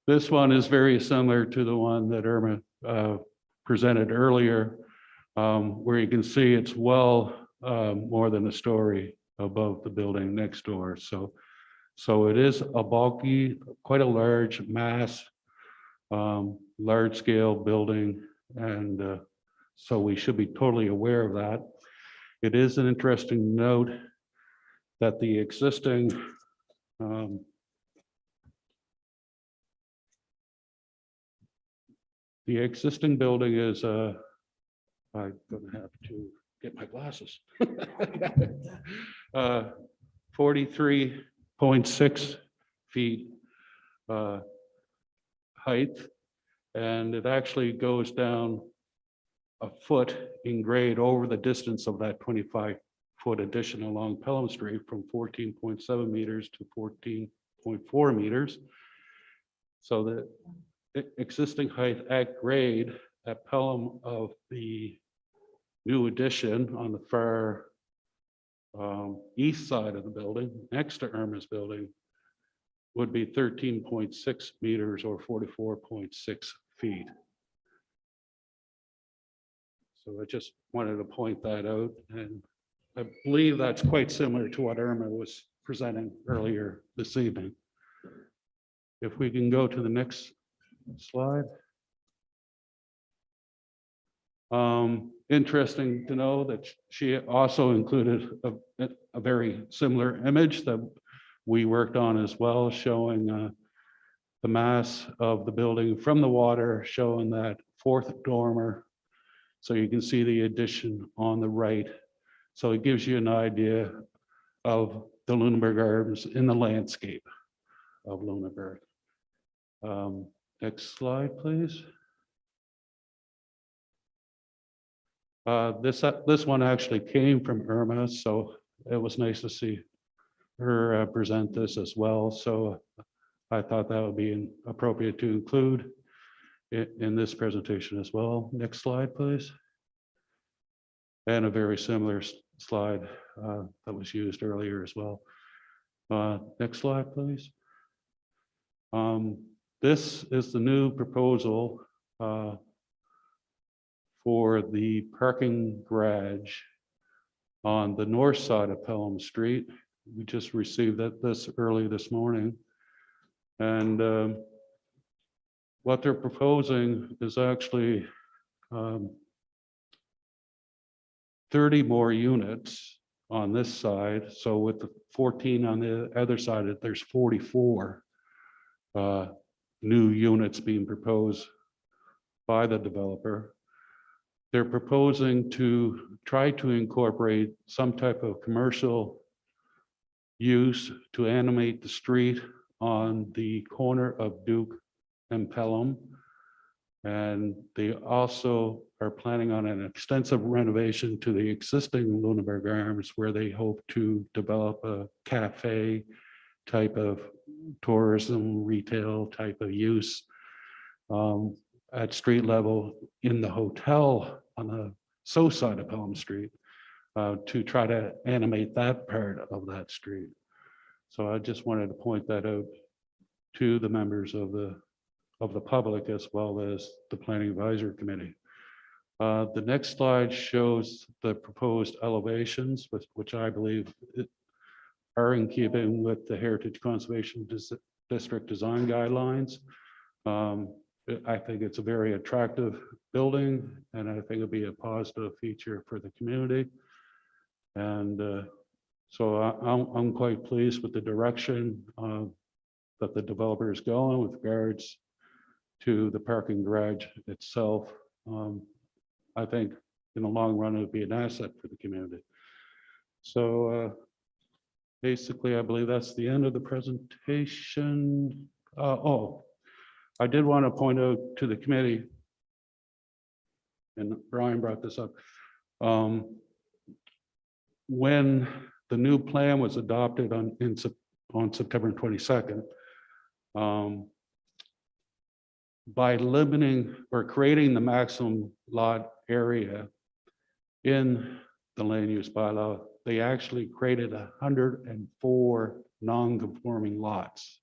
this one is very similar to the one that Irma presented earlier, where you can see it's well more than a story above the building next door. So it is a bulky, quite a large mass, large scale building. And so we should be totally aware of that. It is an interesting note that the existing building is I'm gonna have to get my glasses. 43.6 feet height, and it actually goes down a foot in grade over the distance of that 25-foot addition along Pelham Street from 14.7 meters to 14.4 meters. So the existing height at grade at Pelham of the new addition on the far east side of the building, next to Irma's building, would be 13.6 meters or 44.6 feet. So I just wanted to point that out, and I believe that's quite similar to what Irma was presenting earlier this evening. If we can go to the next slide. Interesting to know that she also included a very similar image that we worked on as well, showing the mass of the building from the water, showing that fourth dormer. So you can see the addition on the right. So it gives you an idea of the Lunenburg Arms in the landscape of Lunenburg. Next slide, please. This one actually came from Irma, so it was nice to see her present this as well. So I thought that would be appropriate to include in this presentation as well. Next slide, please. And a very similar slide that was used earlier as well. Next slide, please. This is the new proposal for the parking garage on the north side of Pelham Street. We just received this early this morning. And what they're proposing is actually 30 more units on this side. So with the 14 on the other side, there's 44 new units being proposed by the developer. They're proposing to try to incorporate some type of commercial use to animate the street on the corner of Duke and Pelham. And they also are planning on an extensive renovation to the existing Lunenburg Arms, where they hope to develop a cafe type of tourism, retail type of use at street level in the hotel on the south side of Pelham Street to try to animate that part of that street. So I just wanted to point that out to the members of the public as well as the Planning Advisory Committee. The next slide shows the proposed elevations, which I believe are in keeping with the Heritage Conservation District design guidelines. I think it's a very attractive building, and I think it'll be a positive feature for the community. And so I'm quite pleased with the direction that the developer is going with regards to the parking garage itself. I think in the long run, it would be an asset for the community. So basically, I believe that's the end of the presentation. I did want to point out to the committee, and Brian brought this up, when the new plan was adopted on September 22nd, by limiting or creating the maximum lot area in the land use bylaw, they actually created 104 non-conforming lots.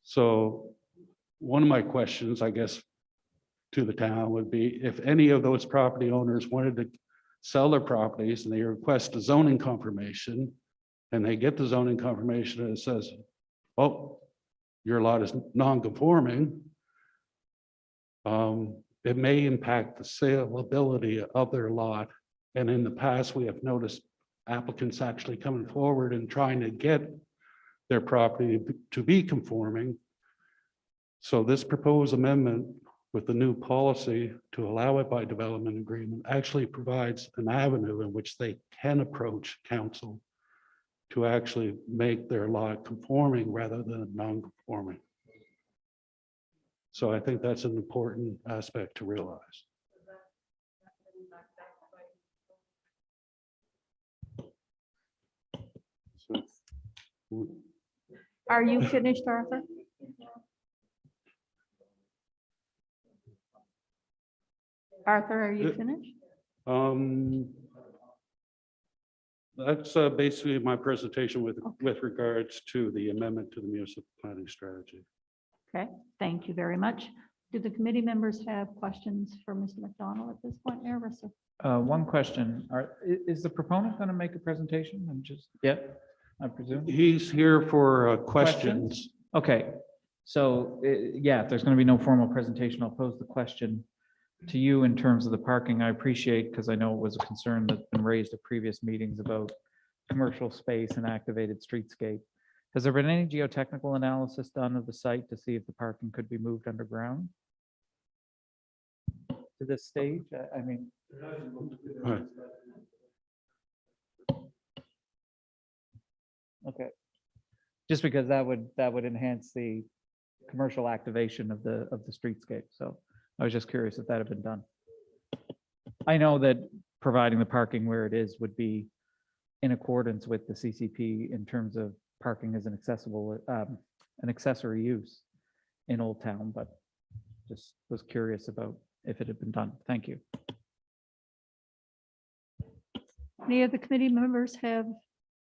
So one of my questions, I guess, to the town would be if any of those property owners wanted to sell their properties and they request a zoning confirmation and they get the zoning confirmation and it says, oh, your lot is non-conforming, it may impact the saleability of their lot. And in the past, we have noticed applicants actually coming forward and trying to get their property to be conforming. So this proposed amendment with the new policy to allow it by development agreement actually provides an avenue in which they can approach council to actually make their lot conforming rather than non-conforming. So I think that's an important aspect to realize. So, Are you finished, Arthur? Arthur, are you finished? That's basically my presentation with regards to the amendment to the municipal planning strategy. Okay, thank you very much. Do the committee members have questions for Mr. McDonald at this point, Mayor Risser? One question, is the proponent going to make a presentation? I presume? He's here for questions. Okay, so yeah, if there's going to be no formal presentation, I'll pose the question to you in terms of the parking. I appreciate, because I know it was a concern that's been raised at previous meetings about commercial space and activated streetscape. Has there been any geotechnical analysis done of the site to see if the parking could be moved underground to this stage? I mean, Right. okay. Just because that would enhance the commercial activation of the streetscape. So I was just curious if that had been done. I know that providing the parking where it is would be in accordance with the CCP in terms of parking as an accessory use in Old Town, but just was curious about if it had been done. Thank you. Any of the committee members have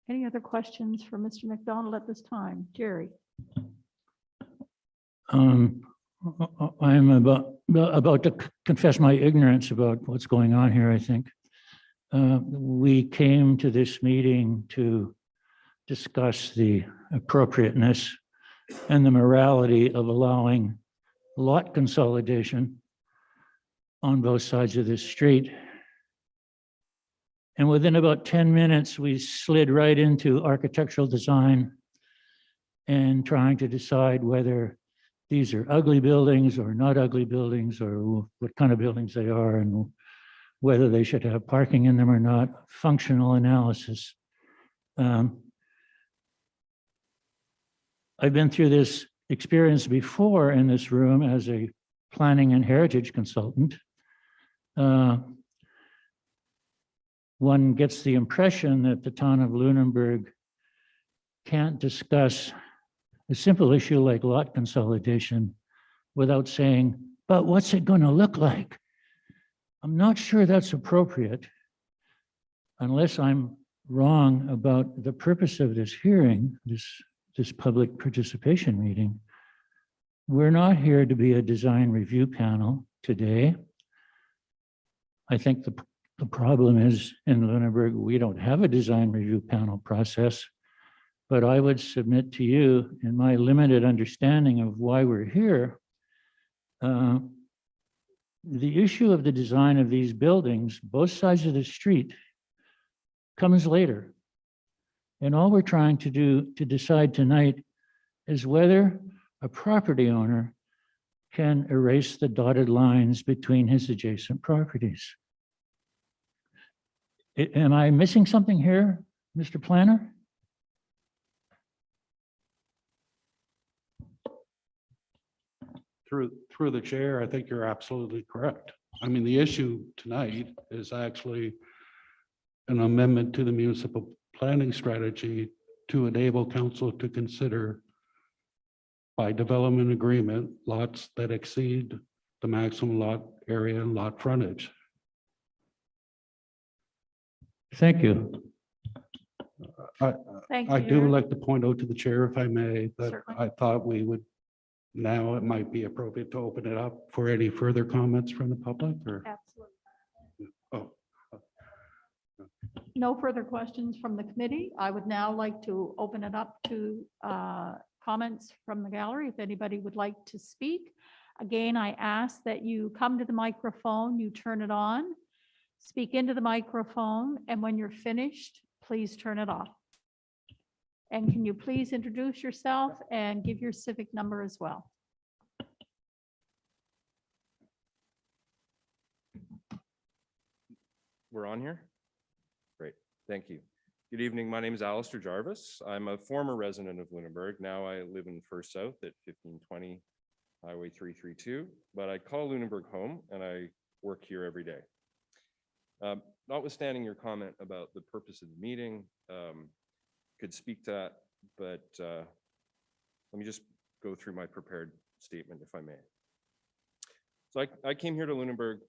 any other questions for Mr. McDonald at this time? Jerry? I'm about to confess my ignorance about what's going on here, I think. We came to this meeting to discuss the appropriateness and the morality of allowing lot consolidation on both sides of this street. And within about 10 minutes, we slid right into architectural design and trying to decide whether these are ugly buildings or not ugly buildings, or what kind of buildings they are, and whether they should have parking in them or not. Functional analysis. I've been through this experience before in this room as a planning and heritage consultant. One gets the impression that the town of Lunenburg can't discuss a simple issue like lot consolidation without saying, but what's it going to look like? I'm not sure that's appropriate unless I'm wrong about the purpose of this hearing, this public participation meeting. We're not here to be a design review panel today. I think the problem is in Lunenburg, we don't have a design review panel process, but I would submit to you, in my limited understanding of why we're here, the issue of the design of these buildings, both sides of the street, comes later. And all we're trying to do to decide tonight is whether a property owner can erase the dotted lines between his adjacent properties. Am I missing something here, Mr. Planner? Through the chair, I think you're absolutely correct. I mean, the issue tonight is actually an amendment to the municipal planning strategy to enable council to consider by development agreement lots that exceed the maximum lot area and lot frontage. Thank you. Thank you. I do like to point out to the chair, if I may, that Certainly. I thought we would, now it might be appropriate to open it up for any further comments from the public, or, Absolutely. oh, No further questions from the committee. I would now like to open it up to comments from the gallery, if anybody would like to speak. Again, I ask that you come to the microphone, you turn it on, speak into the microphone, and when you're finished, please turn it off. And can you please introduce yourself and give your civic number as well? We're on here? Great, thank you. Good evening, my name is Alistair Jarvis. I'm a former resident of Lunenburg. Now I live in First South at 1520 Highway 332, but I call Lunenburg home and I work here every day. Notwithstanding your comment about the purpose of the meeting, could speak to that, but let me just go through my prepared statement if I may. So I came here to Lunenburg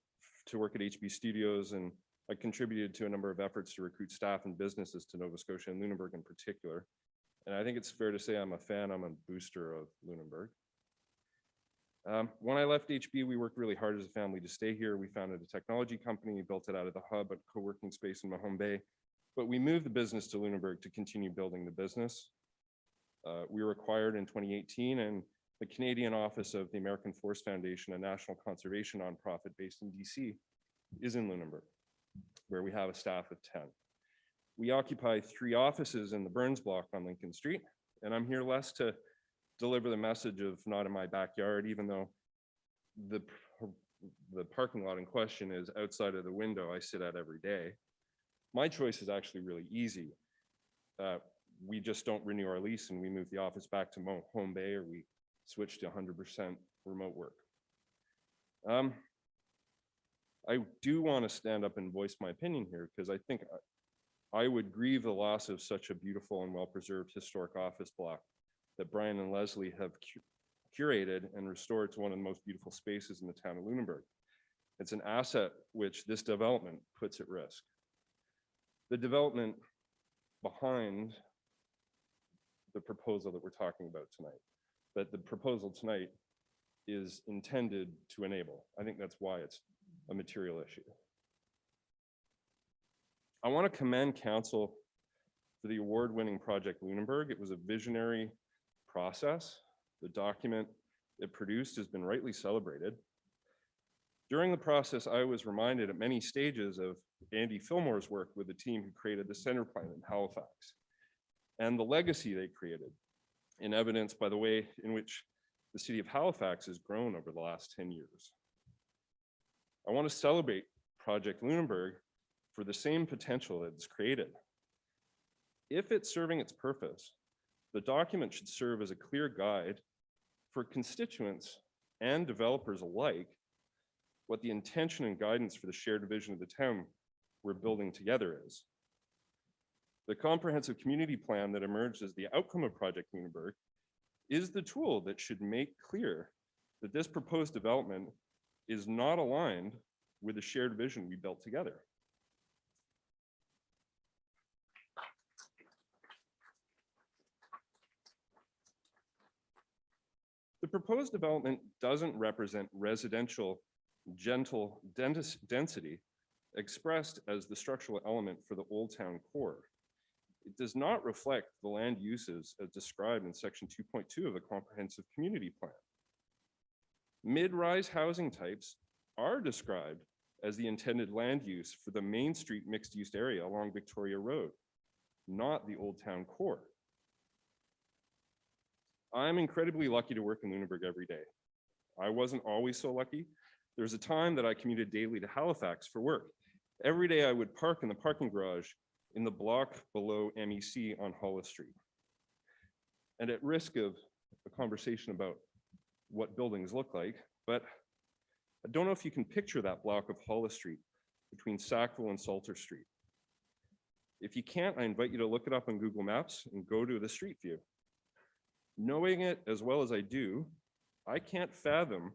to work at HB Studios, and I contributed to a number of efforts to recruit staff and businesses to Nova Scotia and Lunenburg in particular. And I think it's fair to say I'm a fan, I'm a booster of Lunenburg. When I left HB, we worked really hard as a family to stay here. We founded a technology company, built it out of the hub, a co-working space in Mahone Bay, but we moved the business to Lunenburg to continue building the business. We were acquired in 2018, and the Canadian office of the American Forest Foundation, a national conservation nonprofit based in DC, is in Lunenburg, where we have a staff of 10. We occupy 3 offices in the Burns block on Lincoln Street, and I'm here less to deliver the message of not in my backyard, even though the parking lot in question is outside of the window I sit at every day. My choice is actually really easy. We just don't renew our lease and we move the office back to Home Bay, or we switch to 100% remote work. I do want to stand up and voice my opinion here, because I think I would grieve the loss of such a beautiful and well-preserved historic office block that Brian and Leslie have curated and restored to one of the most beautiful spaces in the town of Lunenburg. It's an asset which this development puts at risk. The development behind the proposal that we're talking about tonight, but the proposal tonight is intended to enable. I think that's why it's a material issue. I want to commend council for the award-winning project Lunenburg. It was a visionary process. The document it produced has been rightly celebrated. During the process, I was reminded at many stages of Andy Fillmore's work with the team who created the center plan in Halifax and the legacy they created, in evidence by the way in which the city of Halifax has grown over the last 10 years. I want to celebrate Project Lunenburg for the same potential that it's created. If it's serving its purpose, the document should serve as a clear guide for constituents and developers alike what the intention and guidance for the shared vision of the town we're building together is. The comprehensive community plan that emerged as the outcome of Project Lunenburg is the tool that should make clear that this proposed development is not aligned with the shared vision we built together. The proposed development doesn't represent residential gentle density expressed as the structural element for the Old Town core. It does not reflect the land uses as described in section 2.2 of the comprehensive community plan. Mid-rise housing types are described as the intended land use for the Main Street mixed-use area along Victoria Road, not the Old Town core. I'm incredibly lucky to work in Lunenburg every day. I wasn't always so lucky. There was a time that I commuted daily to Halifax for work. Every day I would park in the parking garage in the block below MEC on Hollis Street. And at risk of a conversation about what buildings look like, but I don't know if you can picture that block of Hollis Street between Sackville and Salter Street. If you can't, I invite you to look it up on Google Maps and go to the street view. Knowing it as well as I do, I can't fathom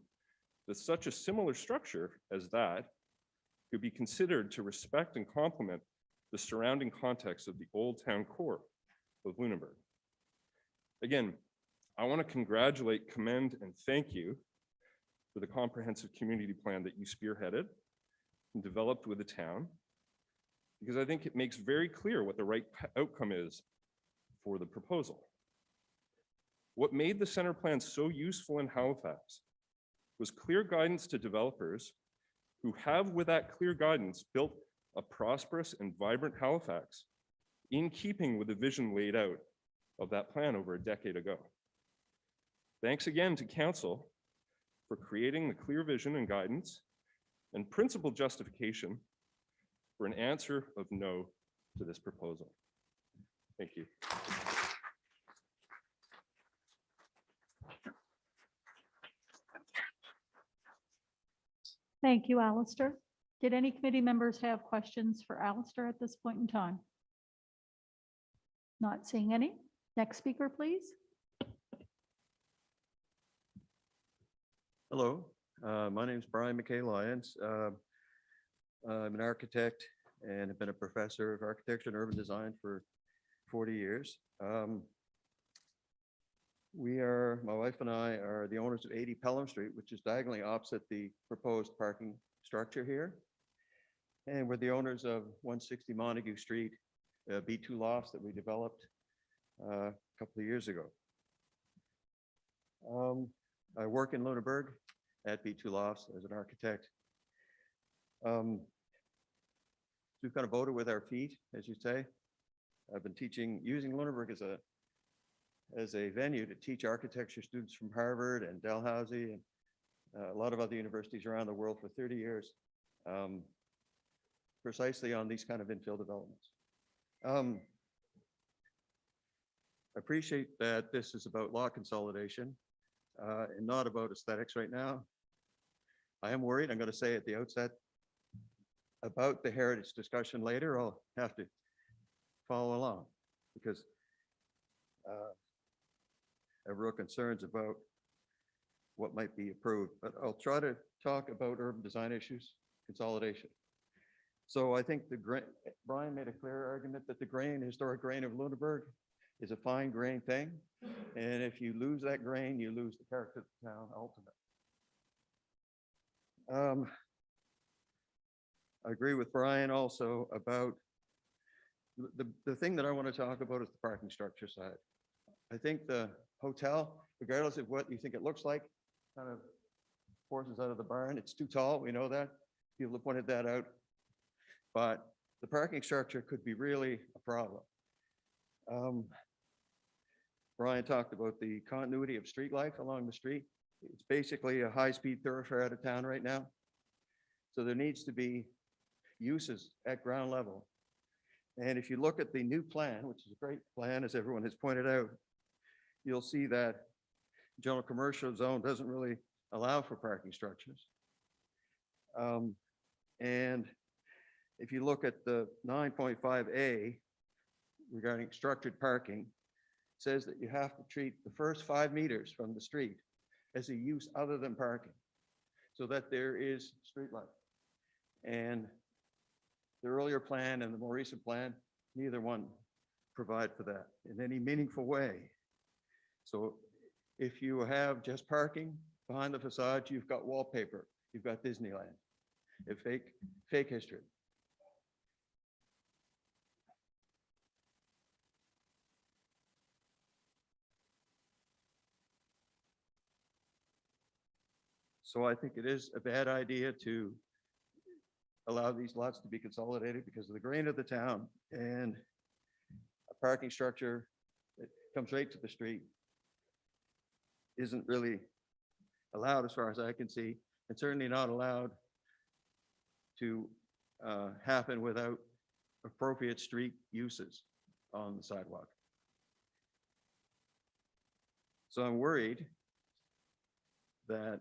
that such a similar structure as that could be considered to respect and complement the surrounding context of the Old Town core of Lunenburg. Again, I want to congratulate, commend, and thank you for the comprehensive community plan that you spearheaded and developed with the town, because I think it makes very clear what the right outcome is for the proposal. What made the center plan so useful in Halifax was clear guidance to developers who have, with that clear guidance, built a prosperous and vibrant Halifax in keeping with the vision laid out of that plan over a decade ago. Thanks again to council for creating the clear vision and guidance and principled justification for an answer of no to this proposal. Thank you. Thank you, Alistair. Did any committee members have questions for Alistair at this point in time? Not seeing any. Next speaker, please. Hello, my name is Brian McKay Lyons. I'm an architect and have been a professor of architecture and urban design for 40 years. My wife and I are the owners of 80 Pelham Street, which is diagonally opposite the proposed parking structure here. And we're the owners of 160 Montague Street, B2 lofts that we developed a couple of years ago. I work in Lunenburg at B2 lofts as an architect. We've kind of voted with our feet, as you say. I've been using Lunenburg as a venue to teach architecture students from Harvard and Dalhousie and a lot of other universities around the world for 30 years, precisely on these kind of infill developments. I appreciate that this is about lot consolidation and not about aesthetics right now. I am worried, I'm going to say at the outset, about the heritage discussion later. I'll have to follow along because I have real concerns about what might be approved, but I'll try to talk about urban design issues, consolidation. So I think Brian made a clear argument that the historic grain of Lunenburg is a fine grain thing. And if you lose that grain, you lose the character of the town ultimately. I agree with Brian also about the thing that I want to talk about is the parking structure side. I think the hotel, regardless of what you think it looks like, kind of forces out of the barn. It's too tall, we know that. People have pointed that out. But the parking structure could be really a problem. Brian talked about the continuity of street life along the street. It's basically a high-speed thoroughfare out of town right now. So there needs to be uses at ground level. And if you look at the new plan, which is a great plan, as everyone has pointed out, you'll see that general commercial zone doesn't really allow for parking structures. And if you look at the 9.5A regarding structured parking, it says that you have to treat the first 5 meters from the street as a use other than parking, so that there is street light. And the earlier plan and the more recent plan, neither one provide for that in any meaningful way. So if you have just parking behind the facade, you've got wallpaper, you've got Disneyland, a fake history. So I think it is a bad idea to allow these lots to be consolidated because of the grain of the town, and a parking structure that comes right to the street isn't really allowed as far as I can see, and certainly not allowed to happen without appropriate street uses on the sidewalk. So I'm worried that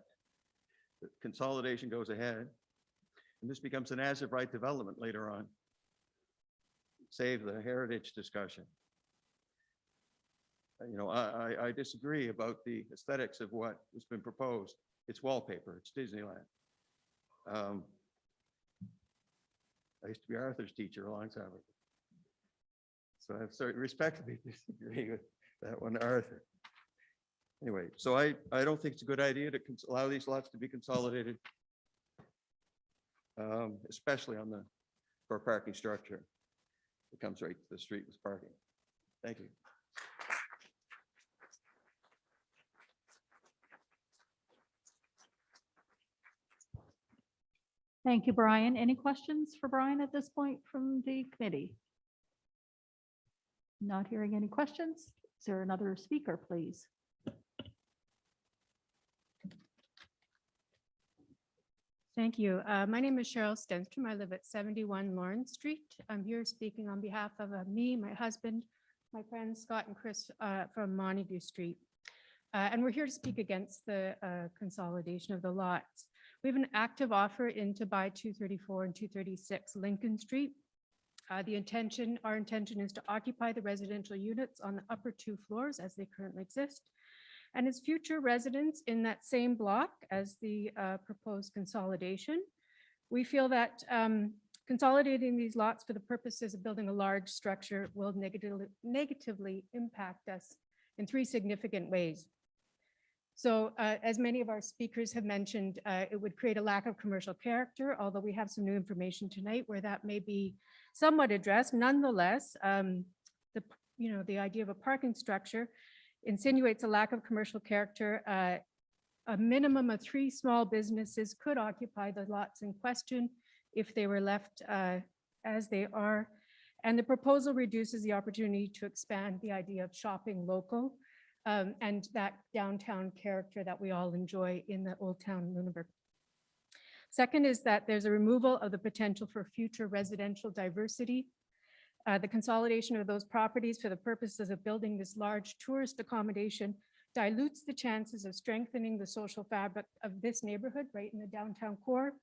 the consolidation goes ahead and this becomes an as-of-right development later on. Save the heritage discussion. You know, I disagree about the aesthetics of what has been proposed. It's wallpaper, it's Disneyland. I used to be Arthur's teacher a long time ago. So I have certain respectfully disagree with that one, Arthur. Anyway, so I don't think it's a good idea to allow these lots to be consolidated, especially on the for parking structure. It comes right to the street with parking. Thank you. Thank you, Brian. Any questions for Brian at this point from the committee? Not hearing any questions. Is there another speaker, please? Thank you. My name is Cheryl Stenstrom. I live at 71 Lawrence Street. I'm here speaking on behalf of me, my husband, my friends Scott and Chris from Montague Street. And we're here to speak against the consolidation of the lots. We have an active offer in to buy 234 and 236 Lincoln Street. Our intention is to occupy the residential units on the upper 2 floors as they currently exist, and as future residents in that same block as the proposed consolidation. We feel that Consolidating these lots for the purposes of building a large structure will negatively impact us in three significant ways. So as many of our speakers have mentioned, it would create a lack of commercial character, although we have some new information tonight where that may be somewhat addressed. Nonetheless, the idea of a parking structure insinuates a lack of commercial character. A minimum of 3 small businesses could occupy the lots in question if they were left as they are. And the proposal reduces the opportunity to expand the idea of shopping local and that downtown character that we all enjoy in the Old Town Lunenburg. Second is that there's a removal of the potential for future residential diversity. The consolidation of those properties for the purposes of building this large tourist accommodation dilutes the chances of strengthening the social fabric of this neighborhood right in the downtown core.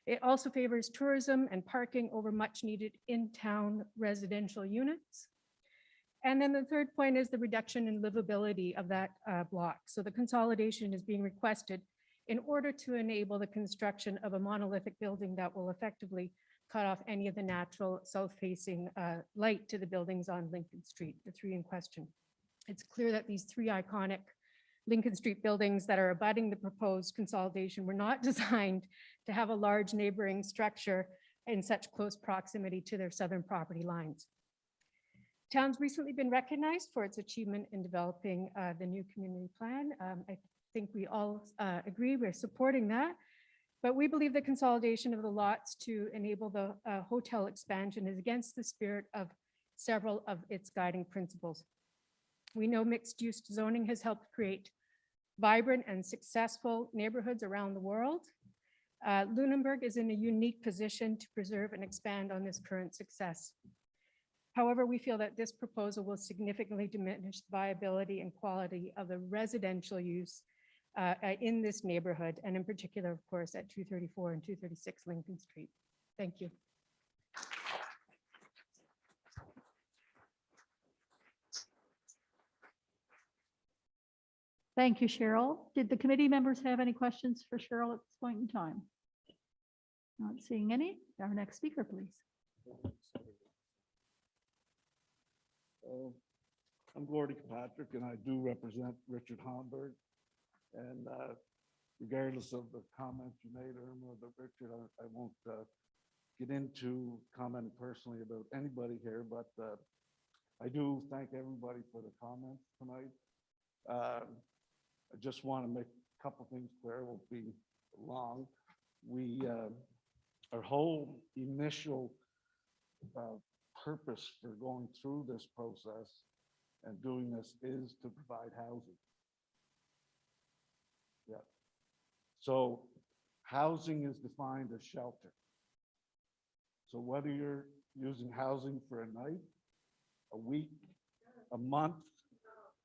It also favors tourism and parking over much needed in-town residential units. And then the third point is the reduction in livability of that block. So the consolidation is being requested in order to enable the construction of a monolithic building that will effectively cut off any of the natural south-facing light to the buildings on Lincoln Street, the 3 in question. It's clear that these 3 iconic Lincoln Street buildings that are abutting the proposed consolidation were not designed to have a large neighboring structure in such close proximity to their southern property lines. Town's recently been recognized for its achievement in developing the new community plan. I think we all agree we're supporting that, but we believe the consolidation of the lots to enable the hotel expansion is against the spirit of several of its guiding principles. We know mixed-use zoning has helped create vibrant and successful neighborhoods around the world. Lunenburg is in a unique position to preserve and expand on this current success. However, we feel that this proposal will significantly diminish the viability and quality of the residential use in this neighborhood, and in particular, of course, at 234 and 236 Lincoln Street. Thank you. Thank you, Cheryl. Did the committee members have any questions for Cheryl at this point in time? Not seeing any. Our next speaker, please. I'm Gordy Patrick, and I do represent Richard Homburg. And regardless of the comments you made, Irma, about Richard, I won't get into commenting personally about anybody here, but I do thank everybody for the comments tonight. I just want to make a couple things clear. It won't be long. Our whole initial purpose for going through this process and doing this is to provide housing. Yeah. So housing is defined as shelter. So whether you're using housing for a night, a week, a month,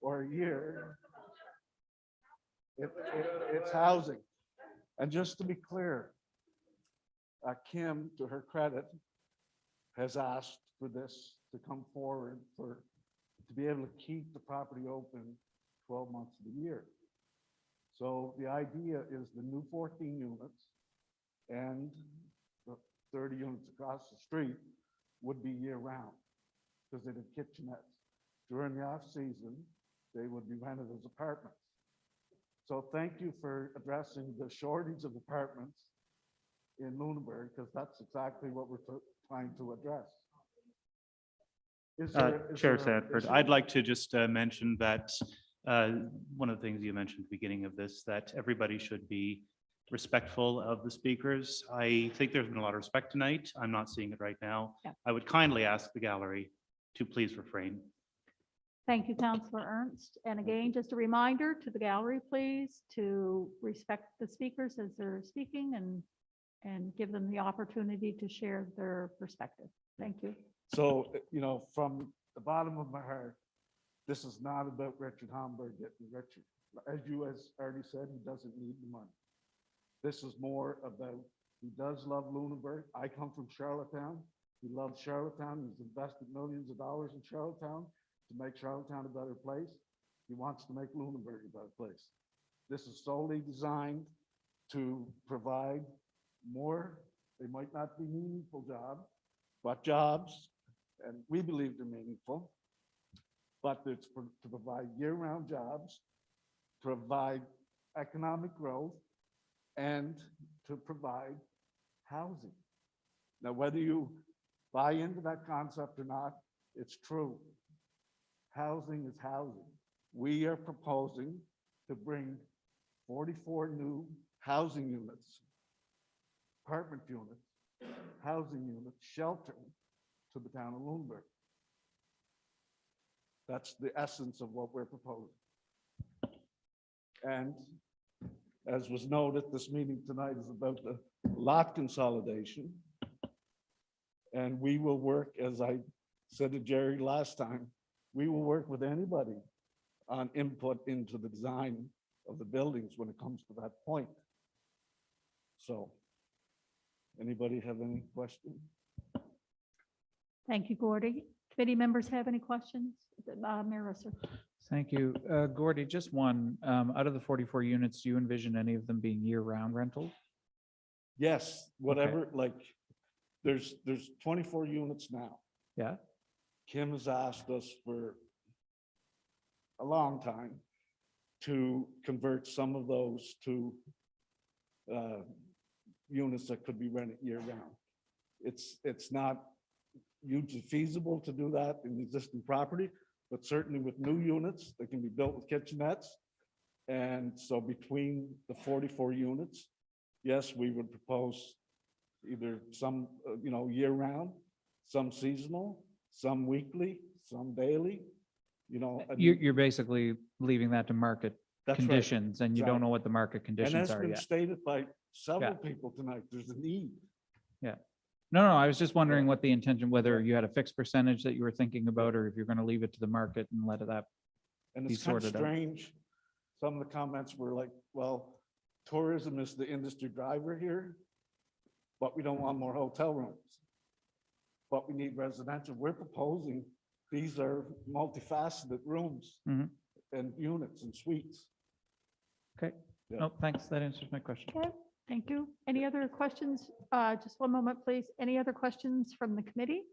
or a year, it's housing. And just to be clear, Kim, to her credit, has asked for this to come forward to be able to keep the property open 12 months of the year. So the idea is the new 14 units and the 30 units across the street would be year round because they did kitchenettes. During the off season, they would be rented as apartments. So thank you for addressing the shortage of apartments in Lunenburg, because that's exactly what we're trying to address. Chair Sanford, I'd like to just mention that one of the things you mentioned at the beginning of this, that everybody should be respectful of the speakers. I think there's been a lot of respect tonight. I'm not seeing it right now. Yeah. I would kindly ask the gallery to please refrain. Thank you, Councillor Ernst. And again, just a reminder to the gallery, please, to respect the speakers as they're speaking and give them the opportunity to share their perspective. Thank you. So, from the bottom of my heart, this is not about Richard Homburg getting richer. As you already said, he doesn't need the money. This is more about, he does love Lunenburg. I come from Charlottetown. He loves Charlottetown. He's invested millions of dollars in Charlottetown to make Charlottetown a better place. He wants to make Lunenburg a better place. This is solely designed to provide more They might not be meaningful jobs, but jobs, and we believe they're meaningful. But it's to provide year-round jobs, provide economic growth, and to provide housing. Now, whether you buy into that concept or not, it's true. Housing is housing. We are proposing to bring 44 new housing units, apartment units, housing units, shelter to the town of Lunenburg. That's the essence of what we're proposing. And as was noted, this meeting tonight is about the lot consolidation. And we will work, as I said to Jerry last time, we will work with anybody on input into the design of the buildings when it comes to that point. So, anybody have any questions? Thank you, Gordy. Committee members have any questions? Mayor Risser. Thank you. Gordy, just one, out of the 44 units, do you envision any of them being year-round rentals? Yes, whatever, like, there's 24 units now. Yeah, Kim has asked us for a long time to convert some of those to units that could be rented year-round. It's not hugely feasible to do that in the existing property, but certainly with new units that can be built with kitchenettes. And so between the 44 units, yes, we would propose either some, year-round, some seasonal, some weekly, some daily, you're basically leaving that to market That's right. conditions, and you don't Exactly. know what the market And conditions that's are been yet. stated by several Yeah. people tonight. There's a need. No, I was just wondering what the intention, whether you had a fixed percentage that you were thinking about, or if you're going to leave it to the market and let it up. And Be it's kind of sorted out. strange. Some of the comments were like, well, tourism is the industry driver here, but we don't want more hotel rooms. But we need residential. We're proposing, these are multifaceted rooms Mhm. and units and suites. Okay. Yeah. No, thanks. That answers my question. Okay, thank you. Any other questions? Just one moment, please. Any other questions from the committee?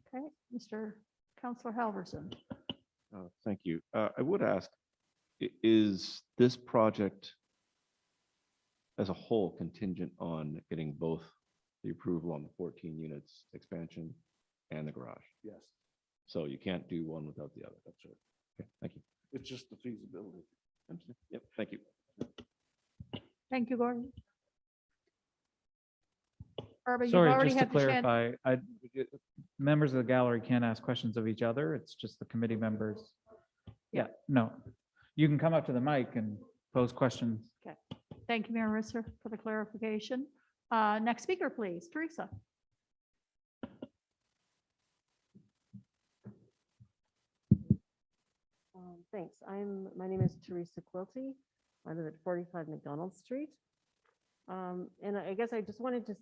Okay, Mr. Counselor Halverson. Thank you. I would ask, is this project as a whole contingent on getting both the approval on the 14 units expansion and the garage? Yes, So you can't do one without the other. that's right. Okay, thank you. It's just the feasibility. Understood. Yep, thank you. Thank you, Gordon. Barbara, you've Sorry, already just to had the chance. clarify, members of the gallery can't ask questions of each other. It's just the committee members. Yeah, no, you can come up to the mic and pose questions. Okay, thank you, Mayor Risser, for the clarification. Next speaker, please, Teresa. Thanks. My name is Teresa Quilty. I live at 45 McDonald Street. And I guess I just wanted to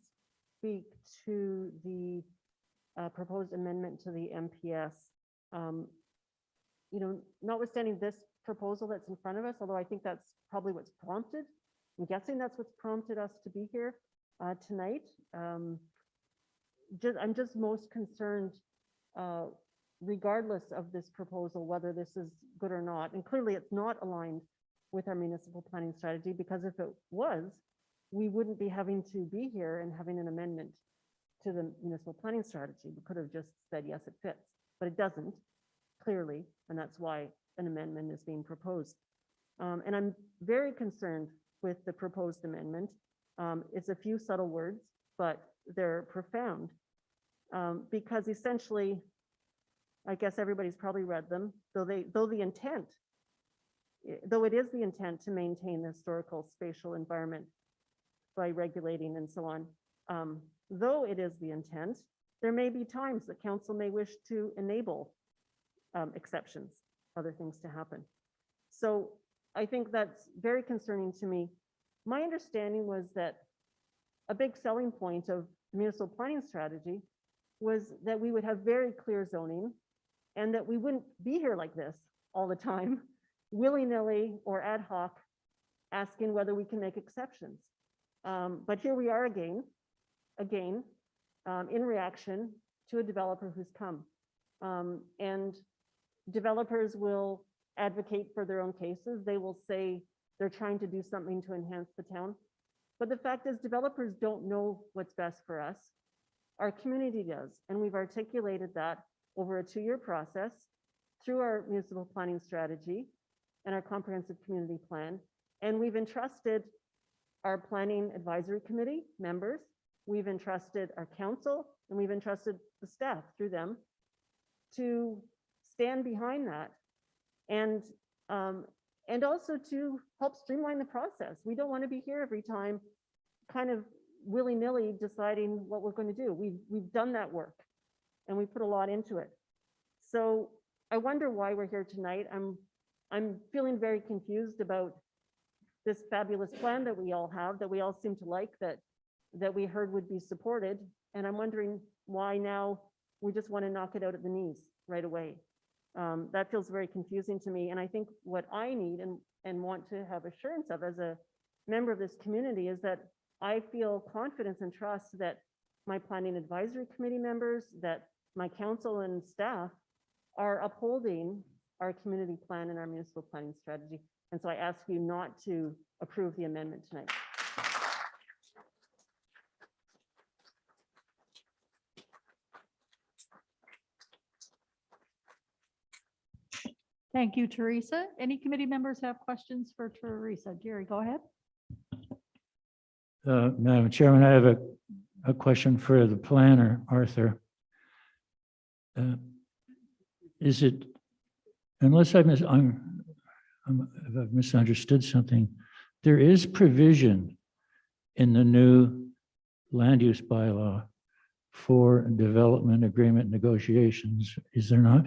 speak to the proposed amendment to the MPS. Notwithstanding this proposal that's in front of us, although I think that's probably what's prompted, I'm guessing that's what's prompted us to be here tonight. I'm just most concerned, regardless of this proposal, whether this is good or not. And clearly it's not aligned with our municipal planning strategy, because if it was, we wouldn't be having to be here and having an amendment to the municipal planning strategy. We could have just said, yes, it fits, but it doesn't, clearly, and that's why an amendment is being proposed. And I'm very concerned with the proposed amendment. It's a few subtle words, but they're profound, because essentially, I guess everybody's probably read them, though it is the intent to maintain the historical spatial environment by regulating and so on. Though it is the intent, there may be times that council may wish to enable exceptions, other things to happen. So I think that's very concerning to me. My understanding was that a big selling point of the municipal planning strategy was that we would have very clear zoning, and that we wouldn't be here like this all the time, willy-nilly or ad hoc, asking whether we can make exceptions. But here we are again, again, in reaction to a developer who's come. And developers will advocate for their own cases. They will say they're trying to do something to enhance the town. But the fact is, developers don't know what's best for us. Our community does, and we've articulated that over a 2-year process through our municipal planning strategy and our comprehensive community plan. And we've entrusted our planning advisory committee members, we've entrusted our council, and we've entrusted the staff through them to stand behind that and also to help streamline the process. We don't want to be here every time kind of willy-nilly deciding what we're going to do. We've done that work and we put a lot into it. So I wonder why we're here tonight. I'm feeling very confused about this fabulous plan that we all have, that we all seem to like, that we heard would be supported. And I'm wondering why now we just want to knock it out at the knees right away. That feels very confusing to me. And I think what I need and want to have assurance of as a member of this community is that I feel confidence and trust that my planning advisory committee members, that my council and staff are upholding our community plan and our municipal planning strategy. And so I ask you not to approve the amendment tonight. Thank you, Teresa. Any committee members have questions for Teresa? Jerry, go ahead. Madam Chairman, I have a question for the planner, Arthur. Is it, unless I've misunderstood something, there is provision in the new land use bylaw for development agreement negotiations, is there not?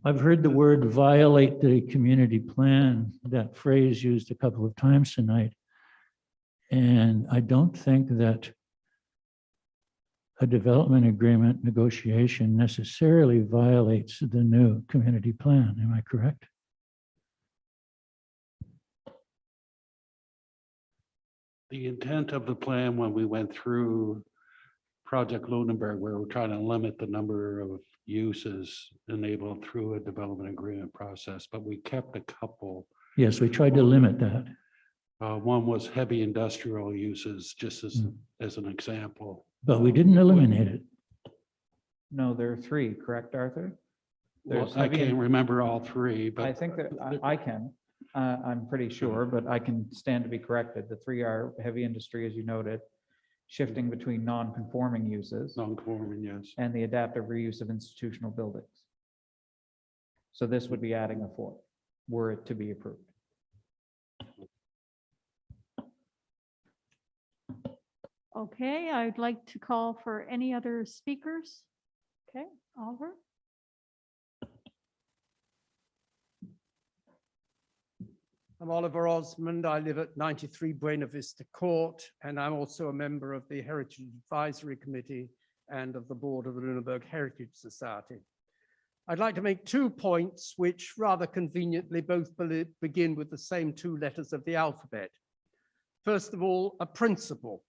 I've heard the word violate the community plan, that phrase used a couple of times tonight. And I don't think that a development agreement negotiation necessarily violates the new community plan. Am I correct? The intent of the plan when we went through Project Lunenburg, where we're trying to limit the number of uses enabled through a development agreement process, but we kept a couple. Yes, we tried to limit that. One was heavy industrial uses, just as an example. But we didn't eliminate it. No, there are 3, correct, Arthur? Well, There's I heavy can't in- remember all 3, but I think that I can. I'm pretty sure, but I can stand to be corrected. The 3 are heavy industry, as you noted, shifting between non-conforming uses, non-conforming, yes. and the adaptive reuse of institutional buildings. So this would be adding a 4th, were it to be approved. Okay, I'd like to call for any other speakers. Okay, Oliver? I'm Oliver Osmond. I live at 93 Buena Vista Court, and I'm also a member of the Heritage Advisory Committee and of the board of the Lunenburg Heritage Society. I'd like to make 2 points, which rather conveniently both begin with the same 2 letters of the alphabet. First of all, a principle.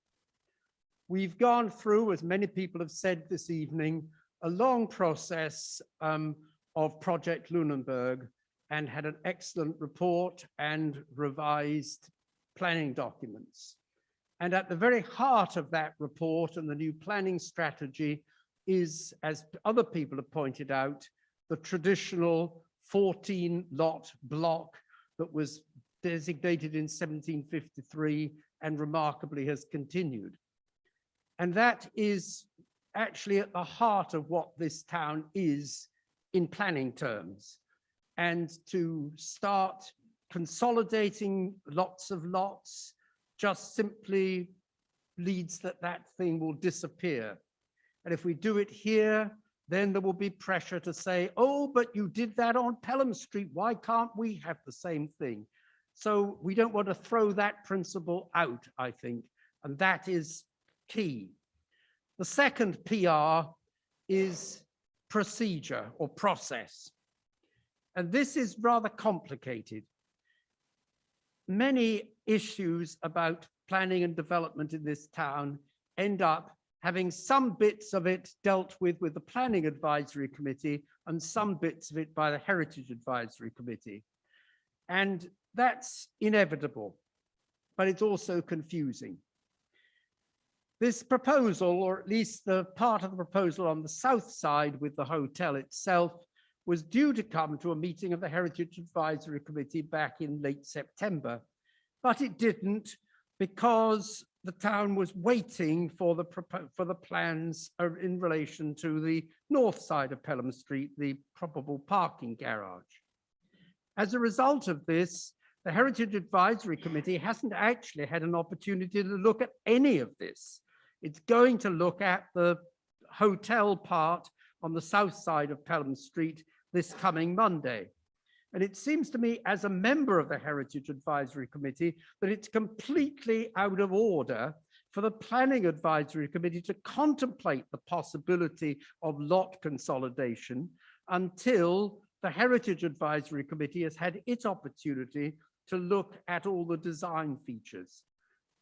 We've gone through, as many people have said this evening, a long process of Project Lunenburg, and had an excellent report and revised planning documents. And at the very heart of that report and the new planning strategy is, as other people have pointed out, the traditional 14-lot block that was designated in 1753 and remarkably has continued. And that is actually at the heart of what this town is in planning terms. And to start consolidating lots of lots just simply leads that thing will disappear. And if we do it here, then there will be pressure to say, oh, but you did that on Pelham Street. Why can't we have the same thing? So we don't want to throw that principle out, I think, and that is key. The second PR is procedure or process. And this is rather complicated. Many issues about planning and development in this town end up having some bits of it dealt with the Planning Advisory Committee and some bits of it by the Heritage Advisory Committee. And that's inevitable, but it's also confusing. This proposal, or at least the part of the proposal on the south side with the hotel itself, was due to come to a meeting of the Heritage Advisory Committee back in late September, but it didn't because the town was waiting for the plans in relation to the north side of Pelham Street, the probable parking garage. As a result of this, the Heritage Advisory Committee hasn't actually had an opportunity to look at any of this. It's going to look at the hotel part on the south side of Pelham Street this coming Monday. And it seems to me, as a member of the Heritage Advisory Committee, that it's completely out of order for the Planning Advisory Committee to contemplate the possibility of lot consolidation until the Heritage Advisory Committee has had its opportunity to look at all the design features.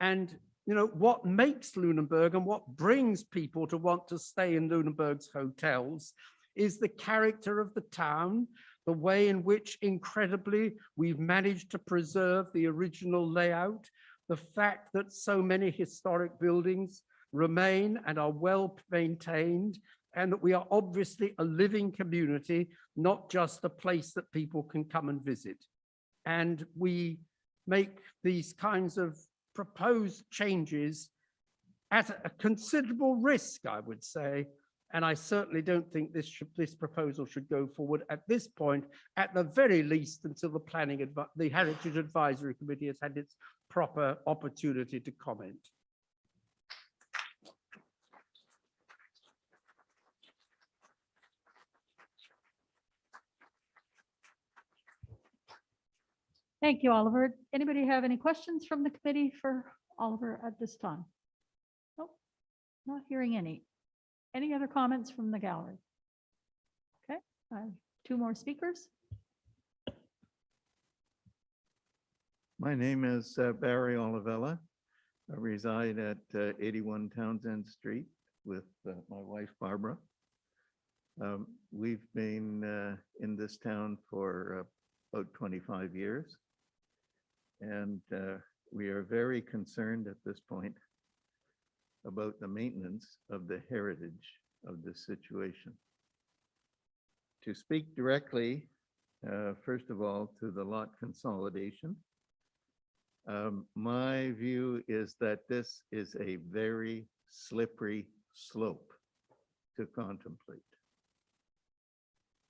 And you know, what makes Lunenburg and what brings people to want to stay in Lunenburg's hotels is the character of the town, the way in which incredibly we've managed to preserve the original layout, the fact that so many historic buildings remain and are well maintained, and that we are obviously a living community, not just a place that people can come and visit. And we make these kinds of proposed changes at a considerable risk, I would say. And I certainly don't think this proposal should go forward at this point, at the very least, until the Heritage Advisory Committee has had its proper opportunity to comment. Thank you, Oliver. Anybody have any questions from the committee for Oliver at this time? Nope, not hearing any. Any other comments from the gallery? Okay, I have two more speakers. My name is Barry Olivella. I reside at 81 Townsend Street with my wife, Barbara. We've been in this town for about 25 years. And we are very concerned at this point about the maintenance of the heritage of this situation. To speak directly, first of all, to the lot consolidation, my view is that this is a very slippery slope to contemplate,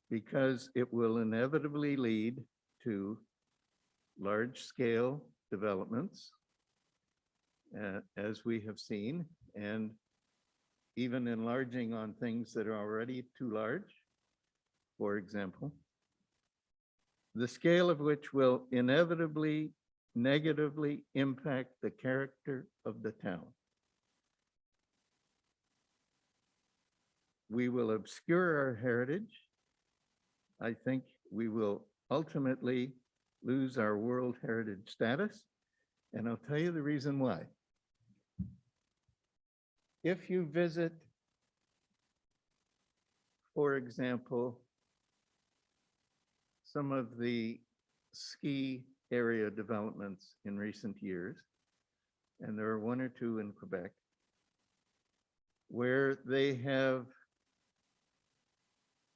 because it will inevitably lead to large-scale developments, as we have seen, and even enlarging on things that are already too large, for example, the scale of which will inevitably negatively impact the character of the town. We will obscure our heritage. I think we will ultimately lose our World Heritage status. And I'll tell you the reason why. If you visit, for example, some of the ski area developments in recent years, and there are one or two in Quebec, where they have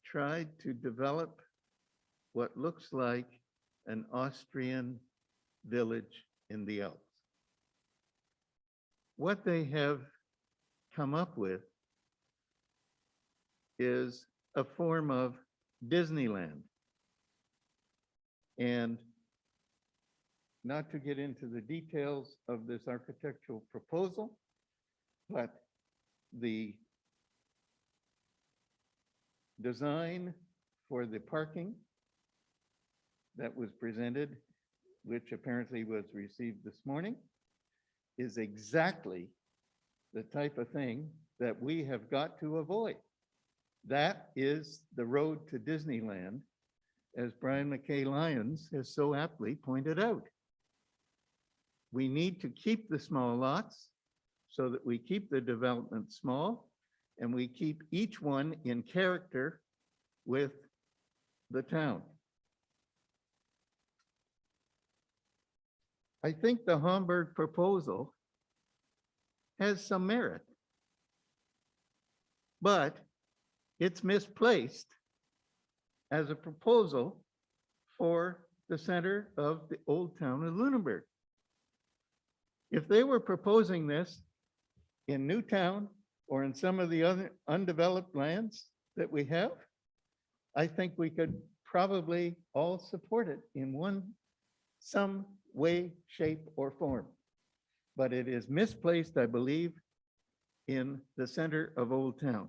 tried to develop what looks like an Austrian village in the Alps. What they have come up with is a form of Disneyland. And not to get into the details of this architectural proposal, but the design for the parking that was presented, which apparently was received this morning, is exactly the type of thing that we have got to avoid. That is the road to Disneyland, as Brian McKay Lyons has so aptly pointed out. we need to keep the small lots so that we keep the development small and we keep each one in character with the town. I think the Hamburg proposal has some merit, but it's misplaced as a proposal for the center of the old town of Lunenburg. If they were proposing this in Newtown or in some of the other undeveloped lands that we have, I think we could probably all support it in some way, shape, or form. But it is misplaced, I believe, in the center of Old Town.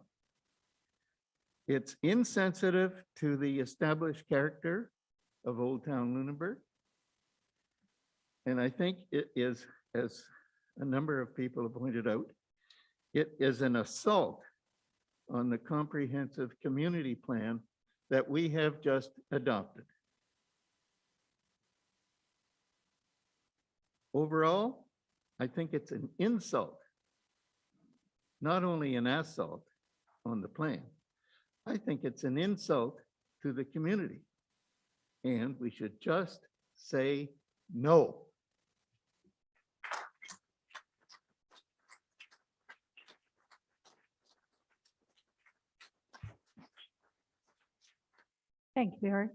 It's insensitive to the established character of Old Town Lunenburg. And I think it is, as a number of people have pointed out, it is an assault on the comprehensive community plan that we have just adopted. Overall, I think it's an insult, not only an assault on the plan. I think it's an insult to the community. And we should just say no. Thank you, Barry.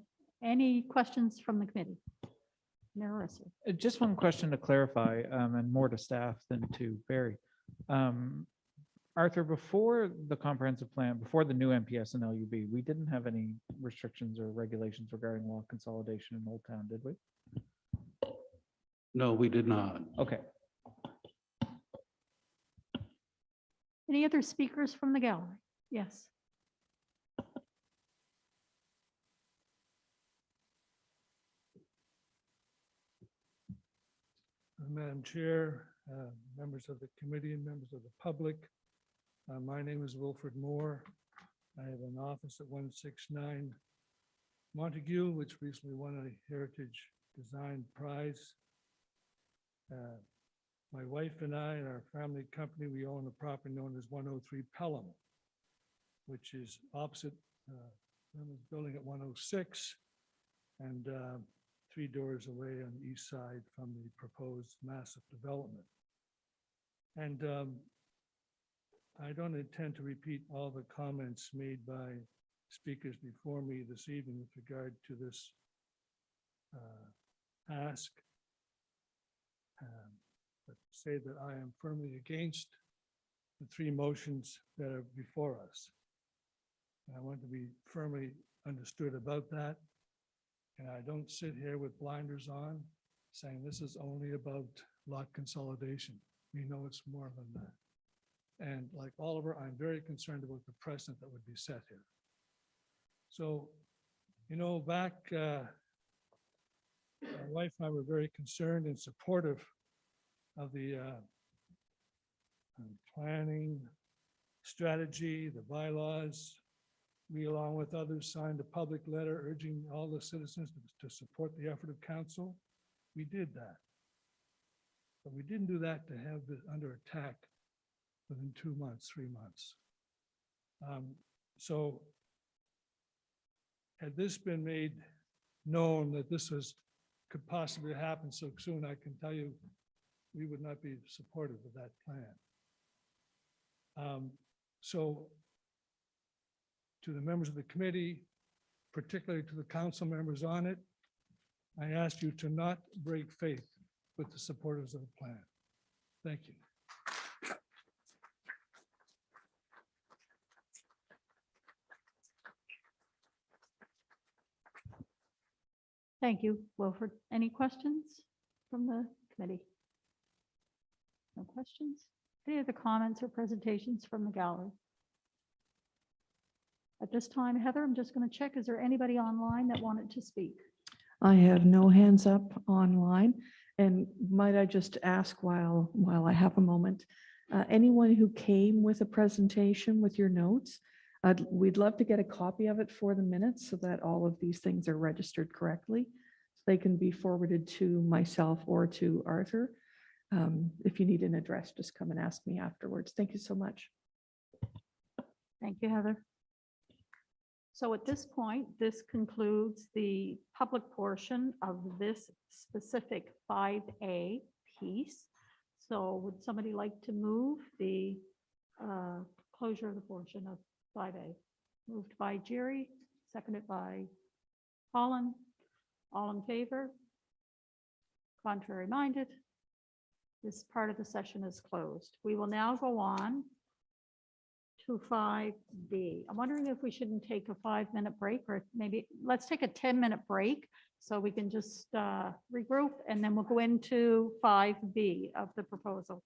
Any questions from the committee? Mayor Russell. Just one question to clarify, and more to staff than to Barry. Arthur, before the comprehensive plan, before the new MPS and LUB, we didn't have any restrictions or regulations regarding lot consolidation in Old Town, did we? No, we did not. Okay. Any other speakers from the gallery? Yes. Madam Chair, members of the committee and members of the public. My name is Wilfred Moore. I have an office at 169 Montague, which recently won a Heritage Design Prize. My wife and I and our family company, we own a property known as 103 Pelham, which is opposite building at 106 and 3 doors away on the east side from the proposed massive development. And I don't intend to repeat all the comments made by speakers before me this evening with regard to this ask, but say that I am firmly against the 3 motions that are before us. And I want to be firmly understood about that. And I don't sit here with blinders on saying this is only about lot consolidation. We know it's more than that. And like Oliver, I'm very concerned about the precedent that would be set here. So, you know, back, my wife and I were very concerned and supportive of the planning strategy, the bylaws. We, along with others, signed a public letter urging all the citizens to support the effort of council. We did that. But we didn't do that to have it under attack within 2 months, 3 months. So had this been made known that this could possibly happen so soon, I can tell you we would not be supportive of that plan. So to the members of the committee, particularly to the council members on it, I ask you to not break faith with the supporters of the plan. Thank you. Thank you, Wilfred. Any questions from the committee? No questions? Any other comments or presentations from the gallery? At this time, Heather, I'm just going to check. Is there anybody online that wanted to speak? I have no hands up online. And might I just ask while I have a moment, anyone who came with a presentation with your notes, we'd love to get a copy of it for the minutes so that all of these things are registered correctly. So they can be forwarded to myself or to Arthur. If you need an address, just come and ask me afterwards. Thank you so much. Thank you, Heather. So at this point, this concludes the public portion of this specific 5A piece. So would somebody like to move the closure of the portion of 5A? Moved by Jerry, seconded by Colin. All in favor? Contrary minded? This part of the session is closed. We will now go on to 5B. I'm wondering if we shouldn't take a 5-minute break, or maybe let's take a 10-minute break so we can just regroup, and then we'll go into 5B of the proposal.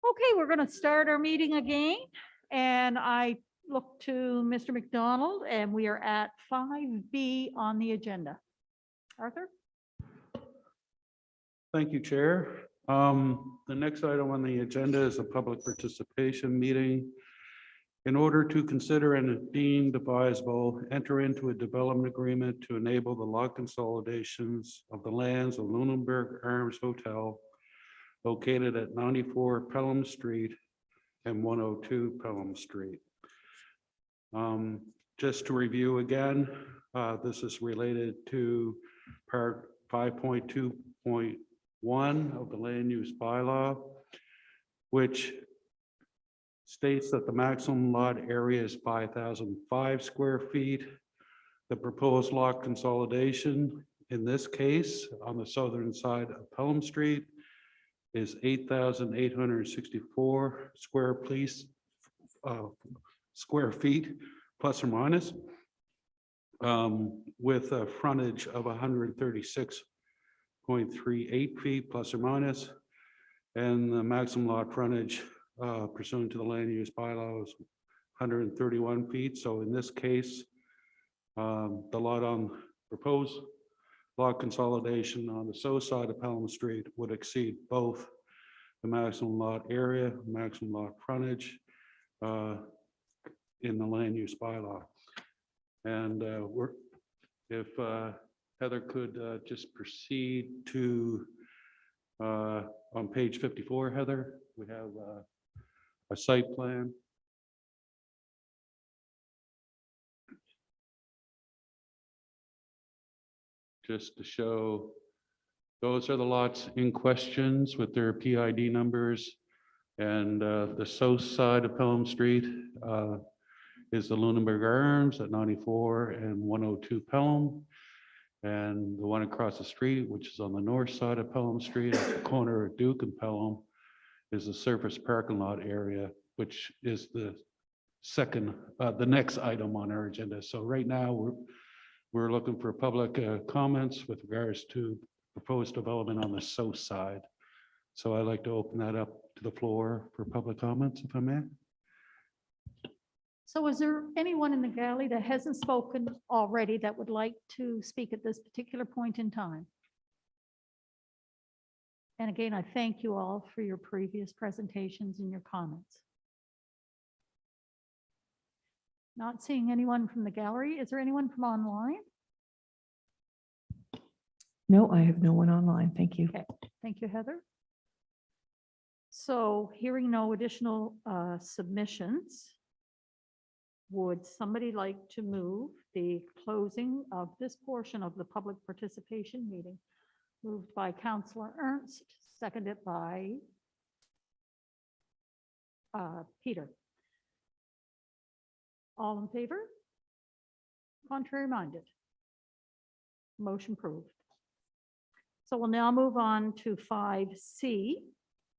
Okay, we're going to start our meeting again. And I look to Mr. McDonald and we are at 5B on the agenda. Arthur? Thank you, Chair. The next item on the agenda is a public participation meeting. In order to consider and if deemed advisable, enter into a development agreement to enable the lot consolidations of the lands of Lunenburg Arms Hotel located at 94 Pelham Street and 102 Pelham Street. Just to review again, this is related to part 5.2.1 of the land use bylaw, which states that the maximum lot area is 5,005 square feet. The proposed lot consolidation in this case on the southern side of Pelham Street is 8,864 square feet plus or minus, with a frontage of 136.38 feet plus or minus, and the maximum lot frontage pursuant to the land use bylaws 131 feet. So in this case, the lot on proposed lot consolidation on the south side of Pelham Street would exceed both the maximum lot area, maximum lot frontage in the land use bylaw. And if Heather could just proceed to on page 54, Heather, we have a site plan. Just to show, those are the lots in questions with their PID numbers. And the south side of Pelham Street is the Lunenburg Arms at 94 and 102 Pelham. And the one across the street, which is on the north side of Pelham Street at the corner of Duke and Pelham, is the surface parking lot area, which is the next item on our agenda. So right now we're looking for public comments with regards to proposed development on the south side. So I'd like to open that up to the floor for public comments, if I may. So is there anyone in the gallery that hasn't spoken already that would like to speak at this particular point in time? And again, I thank you all for your previous presentations and your comments. Not seeing anyone from the gallery. Is there anyone from online? No, I have no one online. Thank you. Okay, thank you, Heather. So hearing no additional submissions, would somebody like to move the closing of this portion of the public participation meeting? Moved by Councillor Ernst, seconded by Peter. All in favor? Contrary minded? Motion approved. So we'll now move on to 5C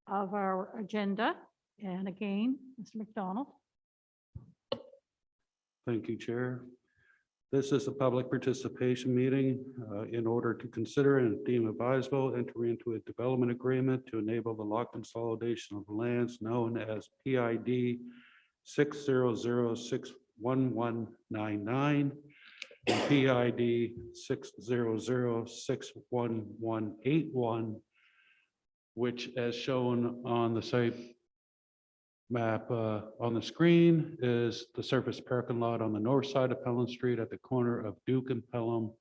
of our agenda. And again, Mr. McDonald. Thank you, Chair. This is a public participation meeting in order to consider and deem advisable, enter into a development agreement to enable the lot consolidation of lands known as PID 600611199 and PID 600611181, which, as shown on the site map on the screen, is the surface parking lot on the north side of Pelham Street at the corner of Duke and Pelham.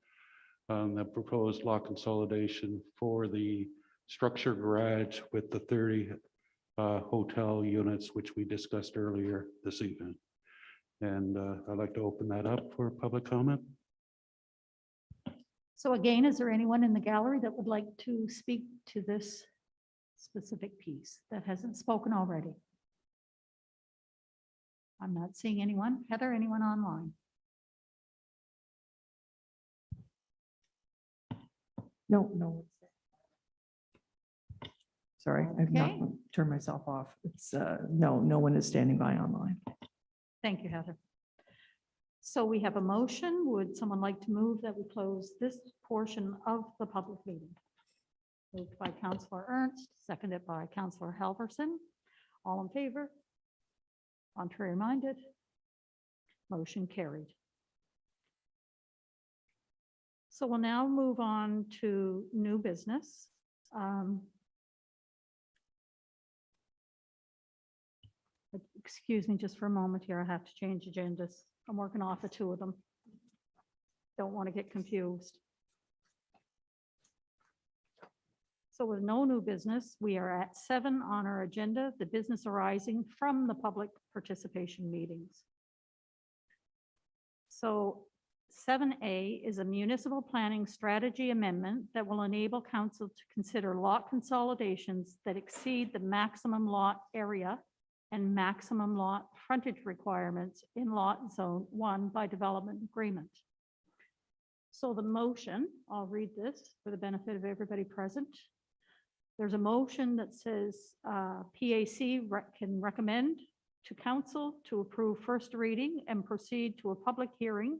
The proposed lot consolidation for the structure garage with the 30 hotel units, which we discussed earlier this evening. And I'd like to open that up for public comment. So again, is there anyone in the gallery that would like to speak to this specific piece that hasn't spoken already? I'm not seeing anyone. Heather, anyone online? No, no. Sorry, I've not Okay. turned myself off. It's no one is standing by online. Thank you, Heather. So we have a motion. Would someone like to move that we close this portion of the public meeting? Moved by Councillor Ernst, seconded by Councillor Halverson. All in favor? Contrary minded? Motion carried. So we'll now move on to new business. Excuse me just for a moment here. I have to change agendas. I'm working off of two of them. Don't want to get confused. So with no new business, we are at 7 on our agenda, the business arising from the public participation meetings. So 7A is a municipal planning strategy amendment that will enable council to consider lot consolidations that exceed the maximum lot area and maximum lot frontage requirements in lot zone 1 by development agreement. So the motion, I'll read this for the benefit of everybody present. There's a motion that says PAC can recommend to council to approve first reading and proceed to a public hearing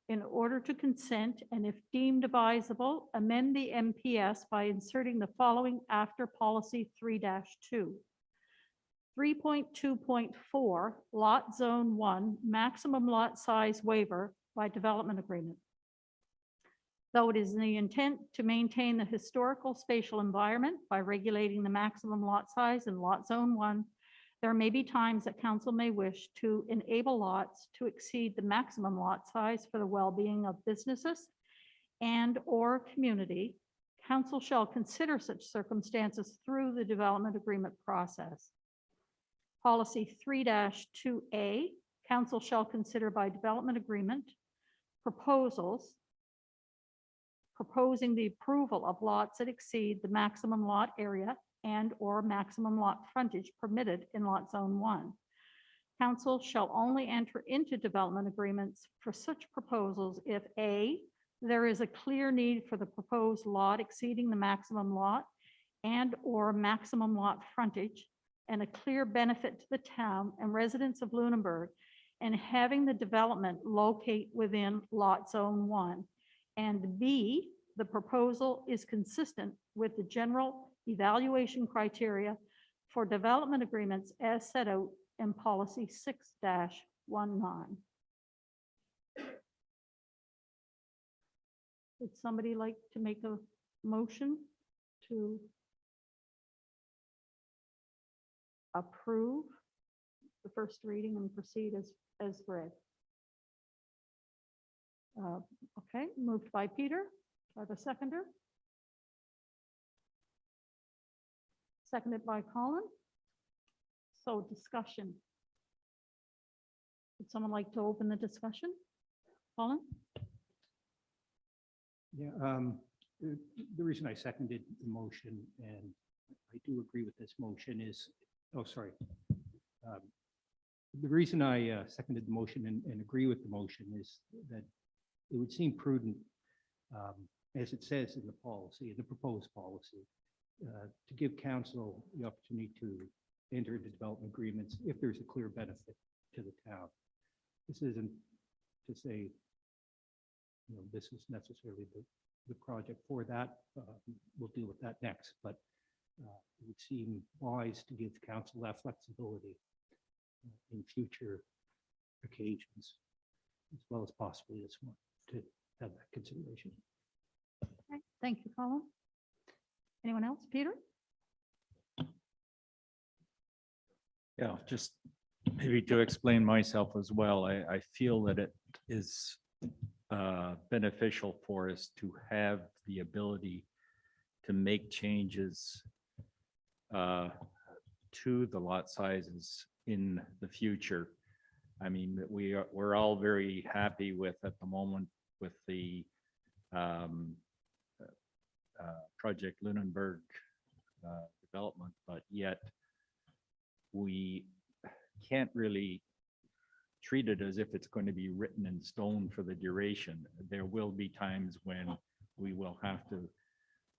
in order to consent, and if deemed advisable, amend the MPS by inserting the following after policy 3-2. 3.2.4 lot zone 1 maximum lot size waiver by development agreement. Though it is the intent to maintain the historical spatial environment by regulating the maximum lot size in lot zone 1, there may be times that council may wish to enable lots to exceed the maximum lot size for the well-being of businesses and/or community. Council shall consider such circumstances through the development agreement process. Policy 3-2A, council shall consider by development agreement proposals proposing the approval of lots that exceed the maximum lot area and/or maximum lot frontage permitted in lot zone 1. Council shall only enter into development agreements for such proposals if A, there is a clear need for the proposed lot exceeding the maximum lot and/or maximum lot frontage, and a clear benefit to the town and residents of Lunenburg, and having the development locate within lot zone 1. And B, the proposal is consistent with the general evaluation criteria for development agreements as set out in policy 6-19. Would somebody like to make a motion to approve the first reading and proceed as read? Okay, moved by Peter. Do I have a seconder? Seconded by Colin. So discussion. Would someone like to open the discussion? Colin? Yeah, the reason I seconded the motion, and I do agree with this motion, is, oh, sorry. The reason I seconded the motion and agree with the motion is that it would seem prudent, as it says in the policy, the proposed policy, to give council the opportunity to enter into development agreements if there's a clear benefit to the town. This isn't to say, you know, this is necessarily the project for that. We'll deal with that next, but it would seem wise to give council that flexibility in future occasions, as well as possibly this one, to have that consideration. Okay, thank you, Colin. Anyone else? Peter? Yeah, just maybe to explain myself as well, I feel that it is beneficial for us to have the ability to make changes to the lot sizes in the future. I mean, we're all very happy with at the moment with the project Lunenburg development, but yet we can't really treat it as if it's going to be written in stone for the duration. There will be times when we will have to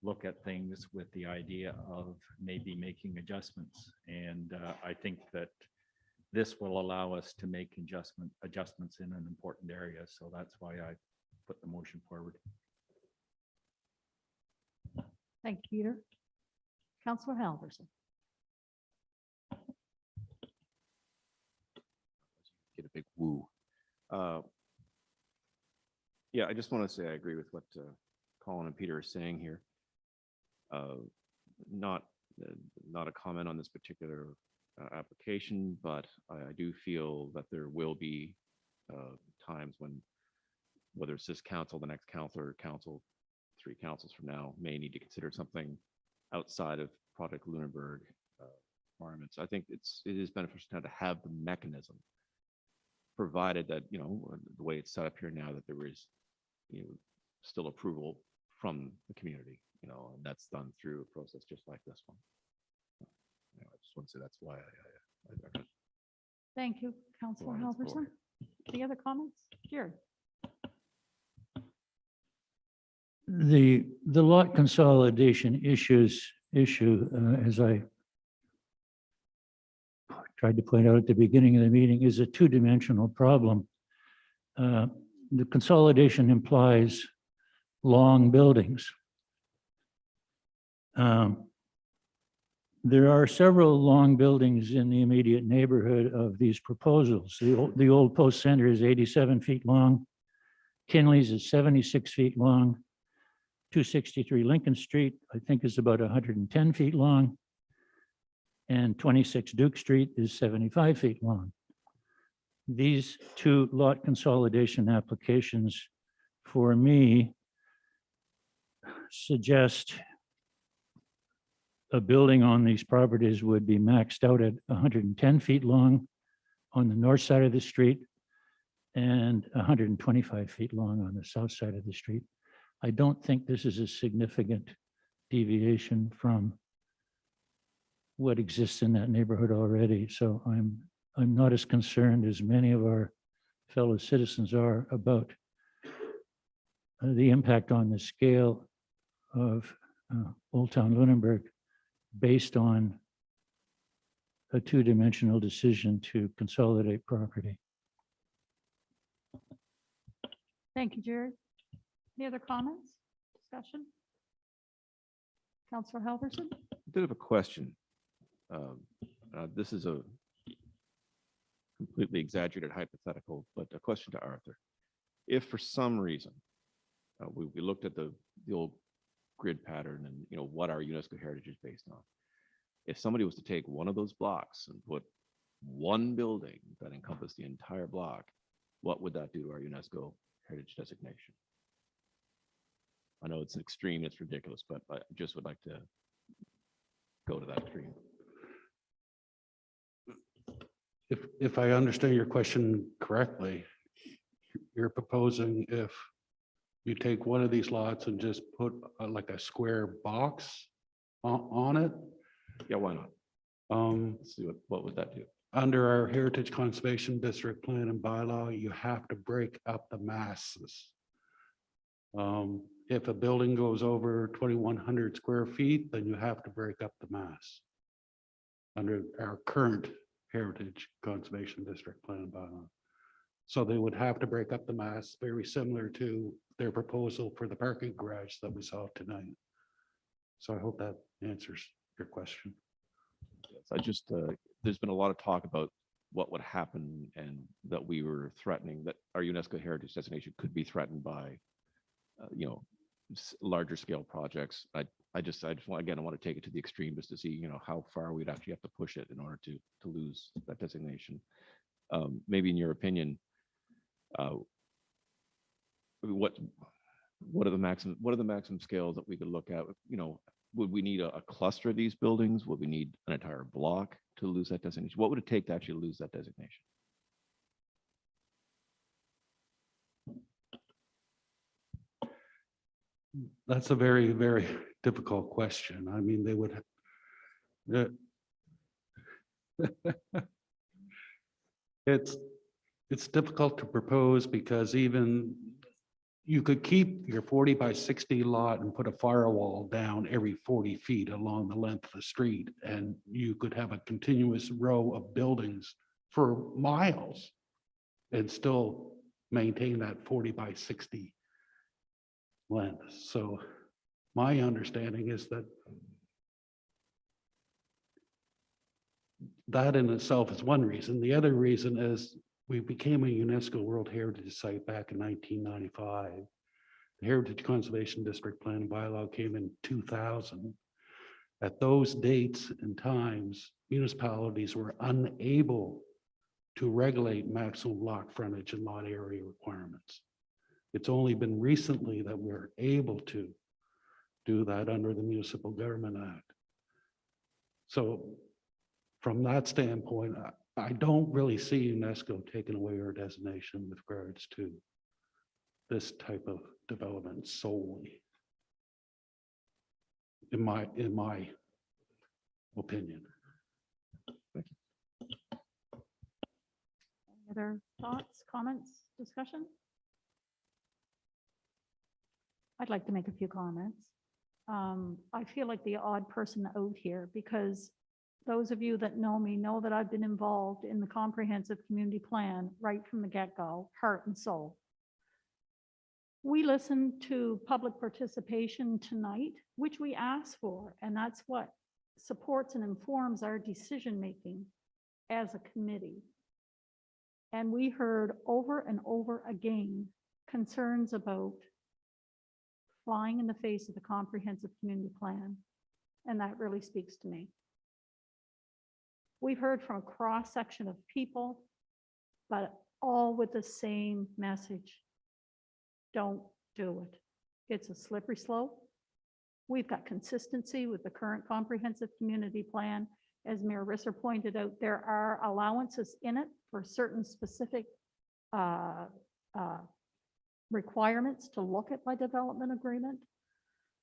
look at things with the idea of maybe making adjustments. And I think that this will allow us to make adjustments in an important area. So that's why I put the motion forward. Thank you, Peter. Councillor Halverson. big woo. Yeah, I just want to say I agree with what Colin and Peter are saying here. Not not a comment on this particular application, but I do feel that there will be times when, whether it's this council, the next council, or council, 3 councils from now, may need to consider something outside of Project Lunenburg requirements. I think it is beneficial now to have the mechanism, provided that, you know, the way it's set up here now, that there is, you know, still approval from the community, you know, and that's done through a process just like this one. You know, I just want to say that's why I Thank you, Councillor Go on, it's Halverson. Any other comments? Jared? The lot consolidation issue, as I tried to point out at the beginning of the meeting, is a two-dimensional problem. The consolidation implies long buildings. There are several long buildings in the immediate neighborhood of these proposals. The old Post Center is 87 feet long. Kinley's is 76 feet long. 263 Lincoln Street, I think, is about 110 feet long. And 26 Duke Street is 75 feet long. These 2 lot consolidation applications, for me, suggest a building on these properties would be maxed out at 110 feet long on the north side of the street and 125 feet long on the south side of the street. I don't think this is a significant deviation from what exists in that neighborhood already. So I'm not as concerned as many of our fellow citizens are about the impact on the scale of Old Town Lunenburg based on a two-dimensional decision to consolidate property. Thank you, Jared. Any other comments, discussion? Councillor Halverson? did have a question. This is a completely exaggerated hypothetical, but a question to Arthur. If for some reason we looked at the old grid pattern and, you know, what our UNESCO heritage is based on, if somebody was to take one of those blocks and put one building that encompassed the entire block, what would that do to our UNESCO heritage designation? I know it's extreme, it's ridiculous, but I just would like to go to that extreme. If I understand your question correctly, you're proposing if you take one of these lots and just put like a square box on it? Yeah, why not? Let's see, what would that do? Under our Heritage Conservation District Plan and bylaw, you have to break up the masses. If a building goes over 2,100 square feet, then you have to break up the mass under our current Heritage Conservation District Plan and bylaw. So they would have to break up the mass, very similar to their proposal for the parking garage that we saw tonight. So I hope that answers your question. Yes, I just, there's been a lot of talk about what would happen and that we were threatening, that our UNESCO heritage designation could be threatened by, you know, larger scale projects. I just want, again, I want to take it to the extreme just to see, you know, how far we'd actually have to push it in order to lose that designation. Maybe in your opinion, what are the maximum scales that we could look at? You know, would we need a cluster of these buildings? Would we need an entire block to lose that designation? What would it take to actually lose that designation? That's a very, very difficult question. I mean, they would. It's difficult to propose because even you could keep your 40 by 60 lot and put a firewall down every 40 feet along the length of the street, and you could have a continuous row of buildings for miles and still maintain that 40 by 60 length. So my understanding is that that in itself is one reason. The other reason is we became a UNESCO World Heritage Site back in 1995. The Heritage Conservation District Plan and Bylaw came in 2000. At those dates and times, municipalities were unable to regulate maximum lot frontage and lot area requirements. It's only been recently that we're able to do that under the Municipal Government Act. So from that standpoint, I don't really see UNESCO taking away our designation with regards to this type of development solely. In my opinion. Other thoughts, comments, discussion? I'd like to make a few comments. I feel like the odd person out here because those of you that know me know that I've been involved in the comprehensive community plan right from the get-go, heart and soul. We listened to public participation tonight, which we asked for, and that's what supports and informs our decision-making as a committee. And we heard over and over again concerns about flying in the face of the comprehensive community plan, and that really speaks to me. We've heard from a cross-section of people, but all with the same message. Don't do it. It's a slippery slope. We've got consistency with the current comprehensive community plan. As Mayor Risser pointed out, there are allowances in it for certain specific requirements to look at by development agreement.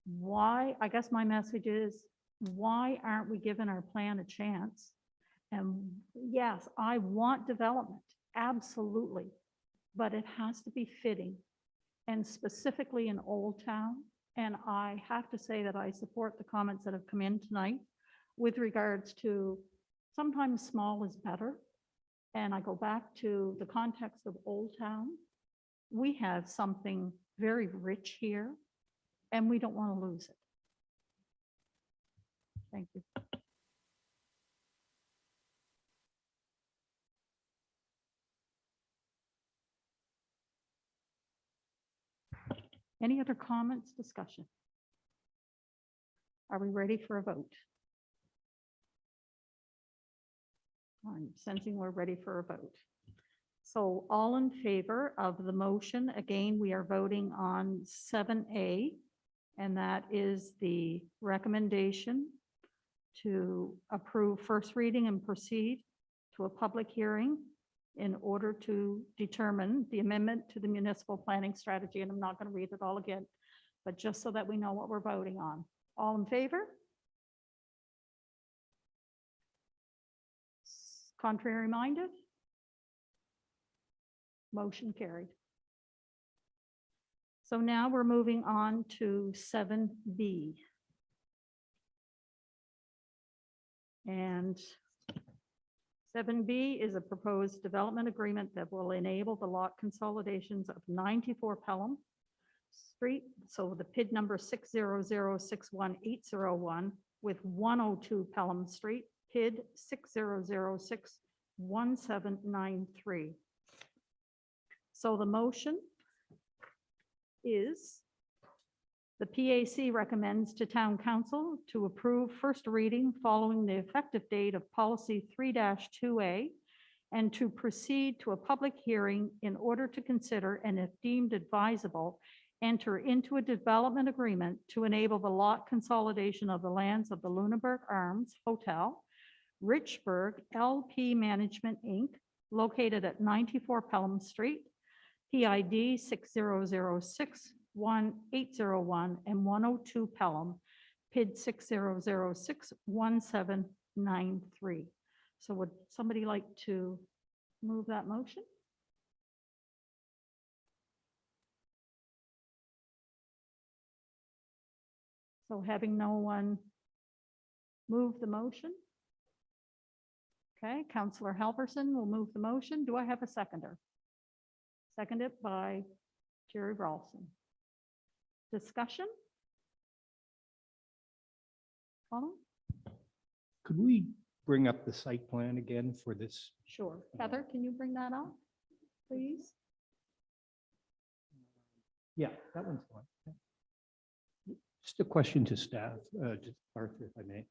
Why, I guess my message is, why aren't we giving our plan a chance? And yes, I want development, absolutely, but it has to be fitting, and specifically in Old Town. And I have to say that I support the comments that have come in tonight with regards to sometimes small is better. And I go back to the context of Old Town. We have something very rich here, and we don't want to lose it. Thank you. Any other comments, discussion? Are we ready for a vote? I'm sensing we're ready for a vote. So all in favor of the motion, again, we are voting on 7A, and that is the recommendation to approve first reading and proceed to a public hearing in order to determine the amendment to the municipal planning strategy. And I'm not going to read it all again, but just so that we know what we're voting on. All in favor? Contrary minded? Motion carried. So now we're moving on to 7B. And 7B is a proposed development agreement that will enable the lot consolidations of 94 Pelham Street. So the PID number 600618101 with 102 Pelham Street, PID 600611793. So the motion is the PAC recommends to Town Council to approve first reading following the effective date of policy 3-2A and to proceed to a public hearing in order to consider and if deemed advisable, enter into a development agreement to enable the lot consolidation of the lands of the Lunenburg Arms Hotel, Richburg LP Management, Inc., located at 94 Pelham Street, PID 600611801 and 102 Pelham, PID 600611793. So would somebody like to move that motion? So having no one move the motion. Okay, Councillor Halverson will move the motion. Do I have a seconder? Seconded by Jerry Ralston. Discussion? Colin? Could we bring up the site plan again for this? Sure. Heather, can you bring that up? please. Yeah, that one's fine. Yeah. Just a question to staff, just Arthur, if I may.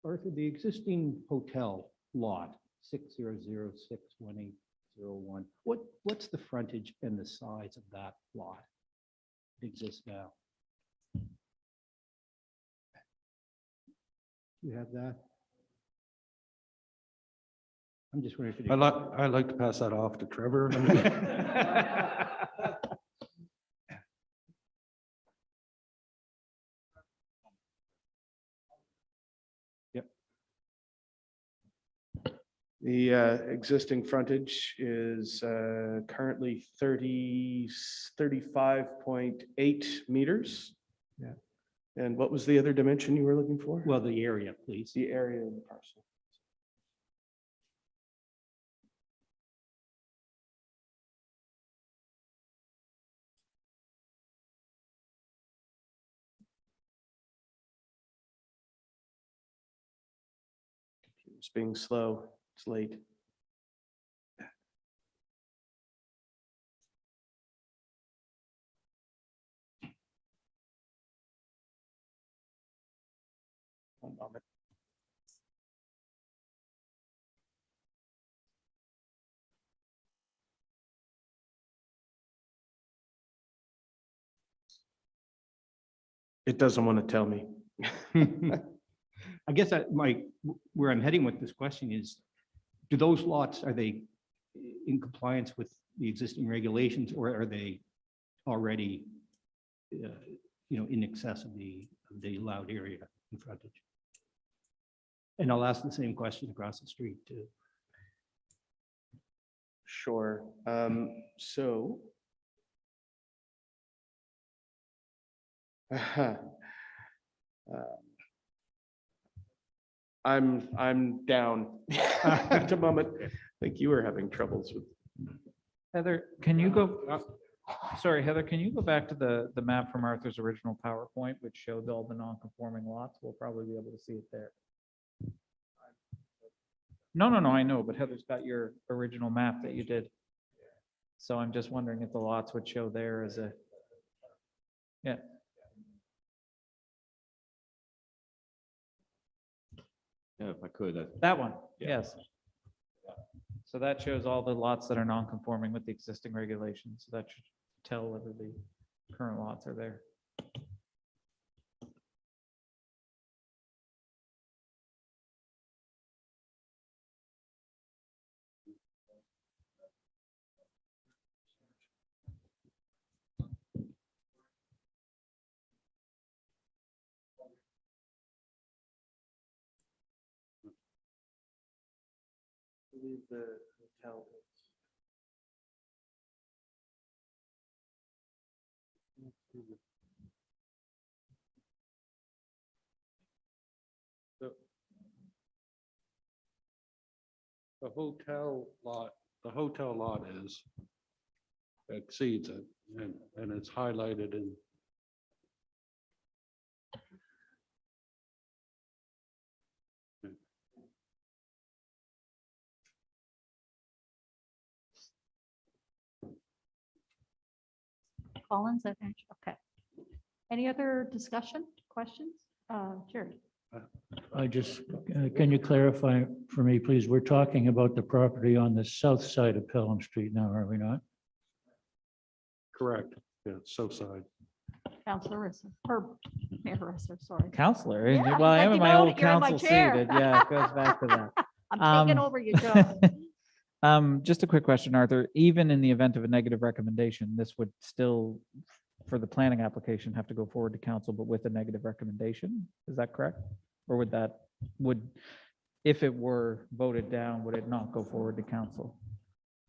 Arthur, the existing hotel lot, 60061801, what's the frontage and the size of that lot that exists now? You have that? I'm just wondering if it. I'd like to pass that off to Trevor. The existing frontage is currently 35.8 meters. Yeah. And what was the other dimension you were looking for? Well, the area, please. The area of the parcel. It's being slow. It's late. One moment. It doesn't want to tell me. I guess that where I'm heading with this question is, do those lots, are they in compliance with the existing regulations, or are they already, in excess of the allowed area in frontage? And I'll ask the same question across the street too. Sure. So. I'm down at the moment. I think you were having troubles with. Heather, can you go, sorry, Heather, can you go back to the map from Arthur's original PowerPoint, which showed all the non-conforming lots? We'll probably be able to see it there. No, I know, but Heather's got your original map that you did. So I'm just wondering if the lots would show there as a, yeah. Yeah, if I could. That one, Yeah. yes. So that shows all the lots that are non-conforming with the existing regulations. So that should tell whether the current lots are there. Leave the hotel. The hotel lot exceeds it, and it's highlighted in. Collins, I think, okay. Any other discussion, questions? Jerry? I just, can you clarify for me, please? We're talking about the property on the south side of Pelham Street now, are we not? Correct. Yeah, south side. Councilor Risser, or Mayor Risser, sorry. Counselor, Yeah, well, I like am in you my know old that you're in my council chair. seated. Yeah, it goes back to that. I'm taking over your job. Just a quick question, Arthur. Even in the event of a negative recommendation, this would still, for the planning application, have to go forward to council, but with a negative recommendation. Is that correct? Or would, if it were voted down, would it not go forward to council?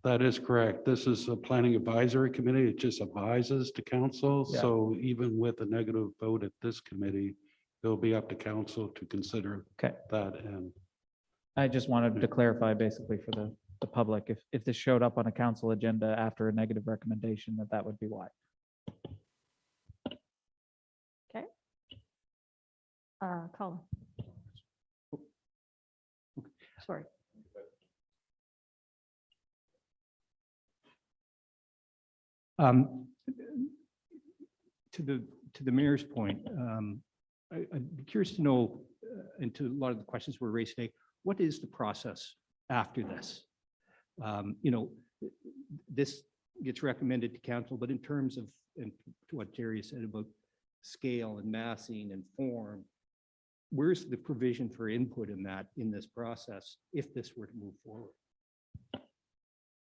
That is correct. This is a planning advisory committee. It just advises to council. Yeah. So even with a negative vote at this committee, it'll be up to council to consider Okay. that. And I just wanted to clarify basically for the public, if this showed up on a council agenda after a negative recommendation, that would be why. Okay. Colin. Sorry. To the mayor's point, I'd be curious to know, and to a lot of the questions were raised today, what is the process after this? You know, this gets recommended to council, but in terms of, and to what Jerry said about scale and massing and form, where's the provision for input in that, in this process, if this were to move forward?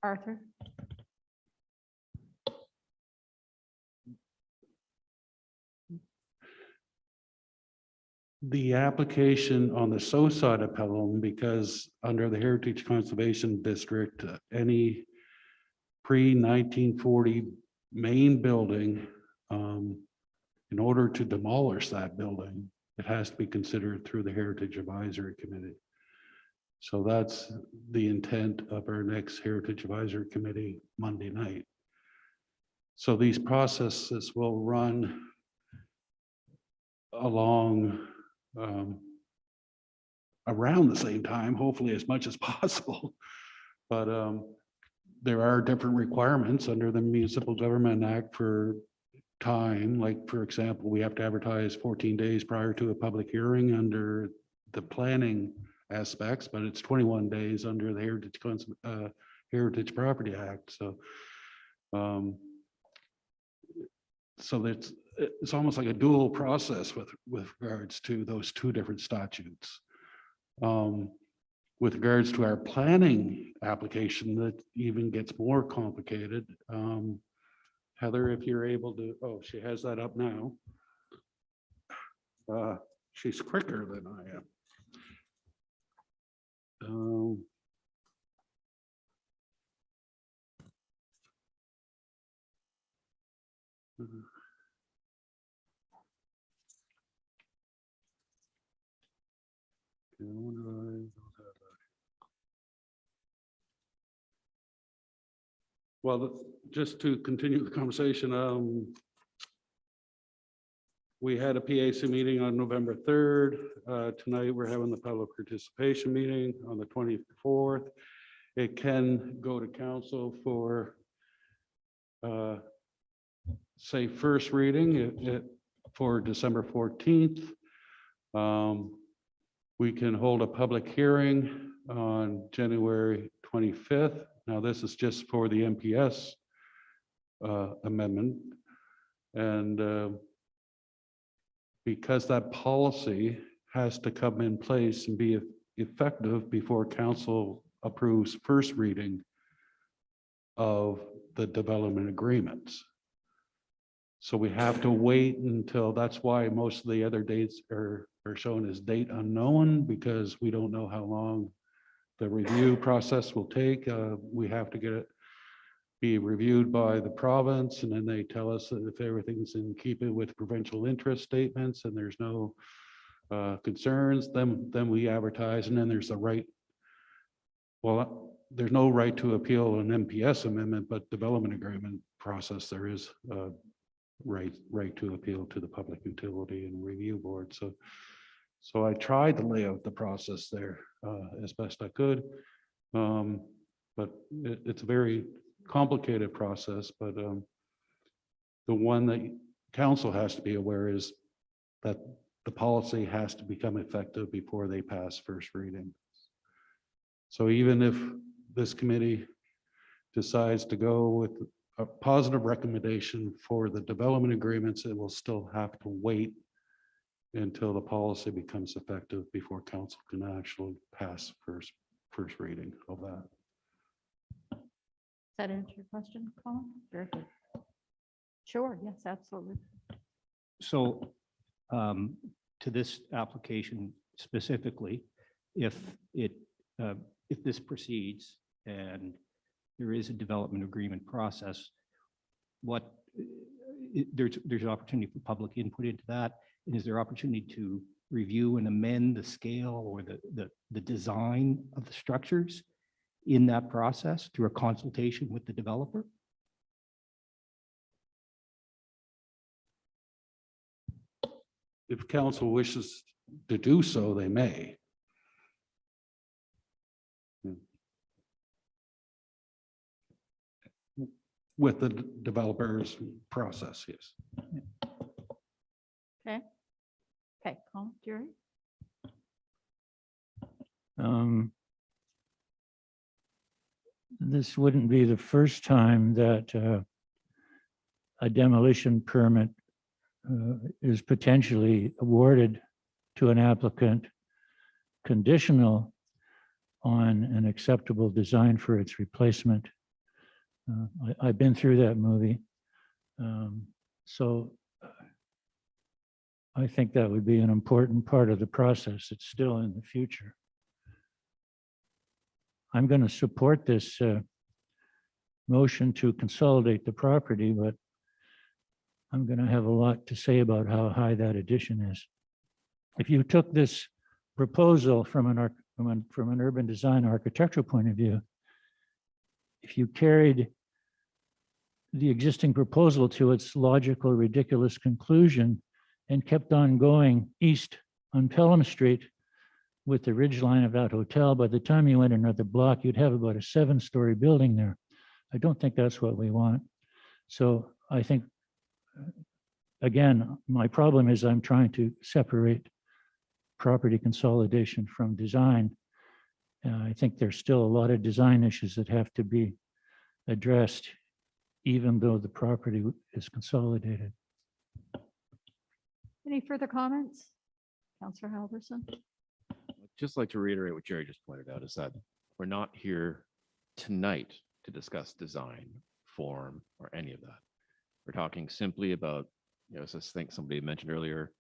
Arthur? The application on the south side of Pelham, because under the Heritage Conservation District, any pre-1940 main building, in order to demolish that building, it has to be considered through the Heritage Advisory Committee. So that's the intent of our next Heritage Advisory Committee Monday night. So these processes will run along around the same time, hopefully as much as possible. But there are different requirements under the Municipal Government Act for time. Like, for example, we have to advertise 14 days prior to a public hearing under the planning aspects, but it's 21 days under the Heritage Property Act. So it's almost like a dual process with regards to those two different statutes. With regards to our planning application, that even gets more complicated. Heather, if you're able to, oh, she has that up now. She's quicker than I am. Well, just to continue the conversation, we had a PAC meeting on November 3rd. Tonight, we're having the public participation meeting on the 24th. It can go to council for, say, first reading for December 14th. We can hold a public hearing on January 25th. Now, this is just for the MPS amendment. And because that policy has to come in place and be effective before council approves first reading of the development agreements. So we have to wait until, that's why most of the other dates are shown as date unknown, because we don't know how long the review process will take. We have to get it be reviewed by the province, and then they tell us that if everything's in keeping with provincial interest statements and there's no concerns, then we advertise, and then there's the right. Well, there's no right to appeal an MPS amendment, but development agreement process, there is a right to appeal to the Public Utility and Review Board. So I tried to lay out the process there as best I could, but it's a very complicated process. But the one that council has to be aware is that the policy has to become effective before they pass first reading. So even if this committee decides to go with a positive recommendation for the development agreements, it will still have to wait until the policy becomes effective before council can actually pass first reading of that. Does that answer your question, Colin? Very good. Sure, yes, absolutely. So to this application specifically, if this proceeds and there is a development agreement process, there's an opportunity for public input into that, and is there opportunity to review and amend the scale or the design of the structures in that process through a consultation with the developer? If council wishes to do so, they may. with the developer's process, yes. Okay. Okay, Colin, Jerry? This wouldn't be the first time that a demolition permit is potentially awarded to an applicant conditional on an acceptable design for its replacement. I've been through that movie. So I think that would be an important part of the process. It's still in the future. I'm going to support this motion to consolidate the property, but I'm going to have a lot to say about how high that addition is. If you took this proposal from an urban design architectural point of view, if you carried the existing proposal to its logical, ridiculous conclusion and kept on going east on Pelham Street with the ridge line of that hotel, by the time you went another block, you'd have about a 7-story building there. I don't think that's what we want. So I think, again, my problem is I'm trying to separate property consolidation from design. I think there's still a lot of design issues that have to be addressed, even though the property is consolidated. Any further comments? Councillor Halverson? I'd just like to reiterate what Jerry just pointed out, is that we're not here tonight to discuss design, form, or any of that. We're talking simply about, as I think somebody mentioned earlier,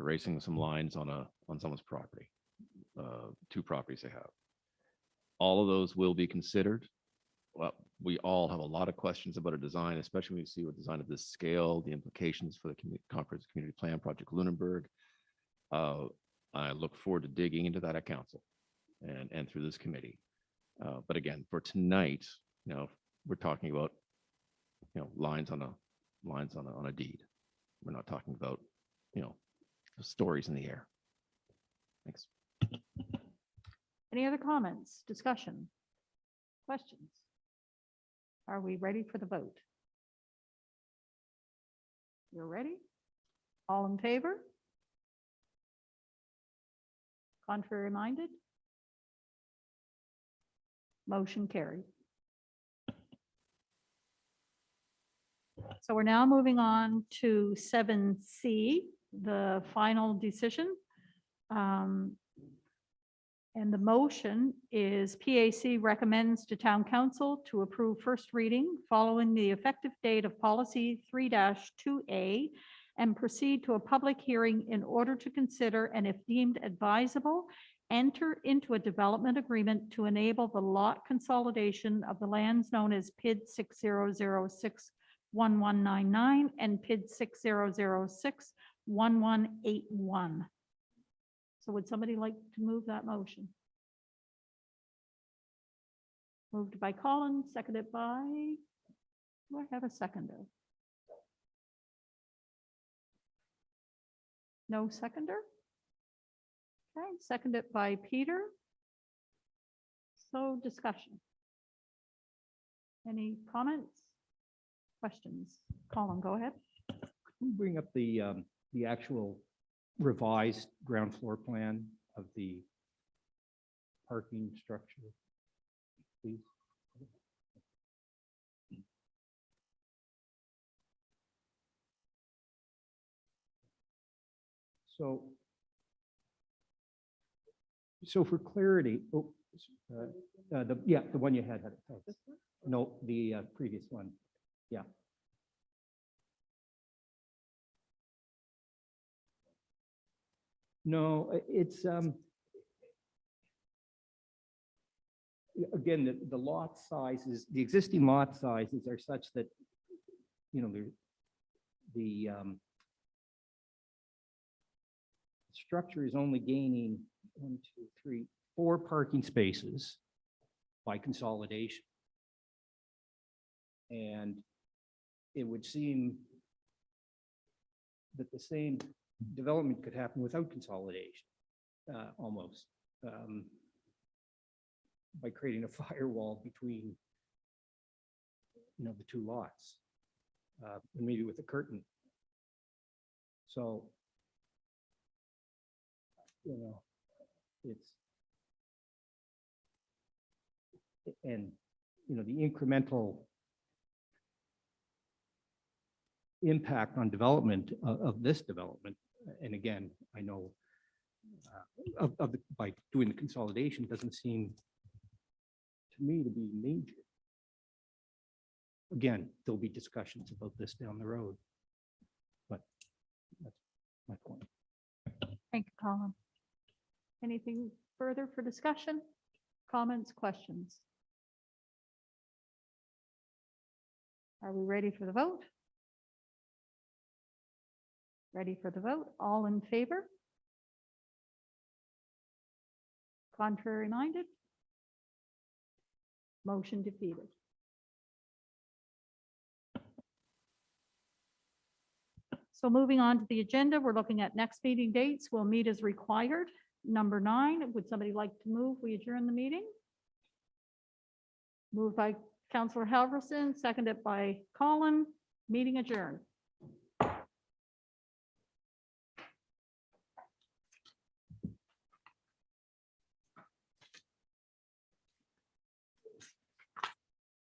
erasing some lines on someone's property, 2 properties they have. All of those will be considered. Well, we all have a lot of questions about a design, especially when we see a design of this scale, the implications for the comprehensive community plan project Lunenburg. I look forward to digging into that at council and through this committee. But again, for tonight, we're talking about lines on a deed. We're not talking about stories in the air. Thanks. Any other comments, discussion, questions? Are we ready for the vote? You're ready? All in favor? Contrary minded? Motion carried. So we're now moving on to 7C, the final decision. And the motion is PAC recommends to Town Council to approve first reading following the effective date of policy 3-2A and proceed to a public hearing in order to consider, and if deemed advisable, enter into a development agreement to enable the lot consolidation of the lands known as PID 60061199 and PID 60061181. So would somebody like to move that motion? Moved by Colin, seconded by, do I have a seconder? No seconder? Okay, seconded by Peter. So discussion. Any comments? Questions? Colin, go ahead. Bring up the actual revised ground floor plan of the parking structure, please. So for clarity, the one you had it. No, the previous one. Yeah. No, it's again, the lot sizes, the existing lot sizes are such that, the structure is only gaining 1, 2, 3, 4 parking spaces by consolidation. And it would seem that the same development could happen without consolidation, almost, by creating a firewall between the two lots. And maybe with a curtain. So, it's, and, the incremental impact on development of this development, and again, I know by doing the consolidation doesn't seem to me to be major. Again, there'll be discussions about this down the road. But that's my point. Thank you, Colin. Anything further for discussion? Comments, questions? Are we ready for the vote? Ready for the vote? All in favor? Contrary minded? Motion defeated. So moving on to the agenda, we're looking at next meeting dates. We'll meet as required. Number 9, would somebody like to move? We adjourn the meeting? Moved by Councillor Halverson, seconded by Colin. Meeting adjourned.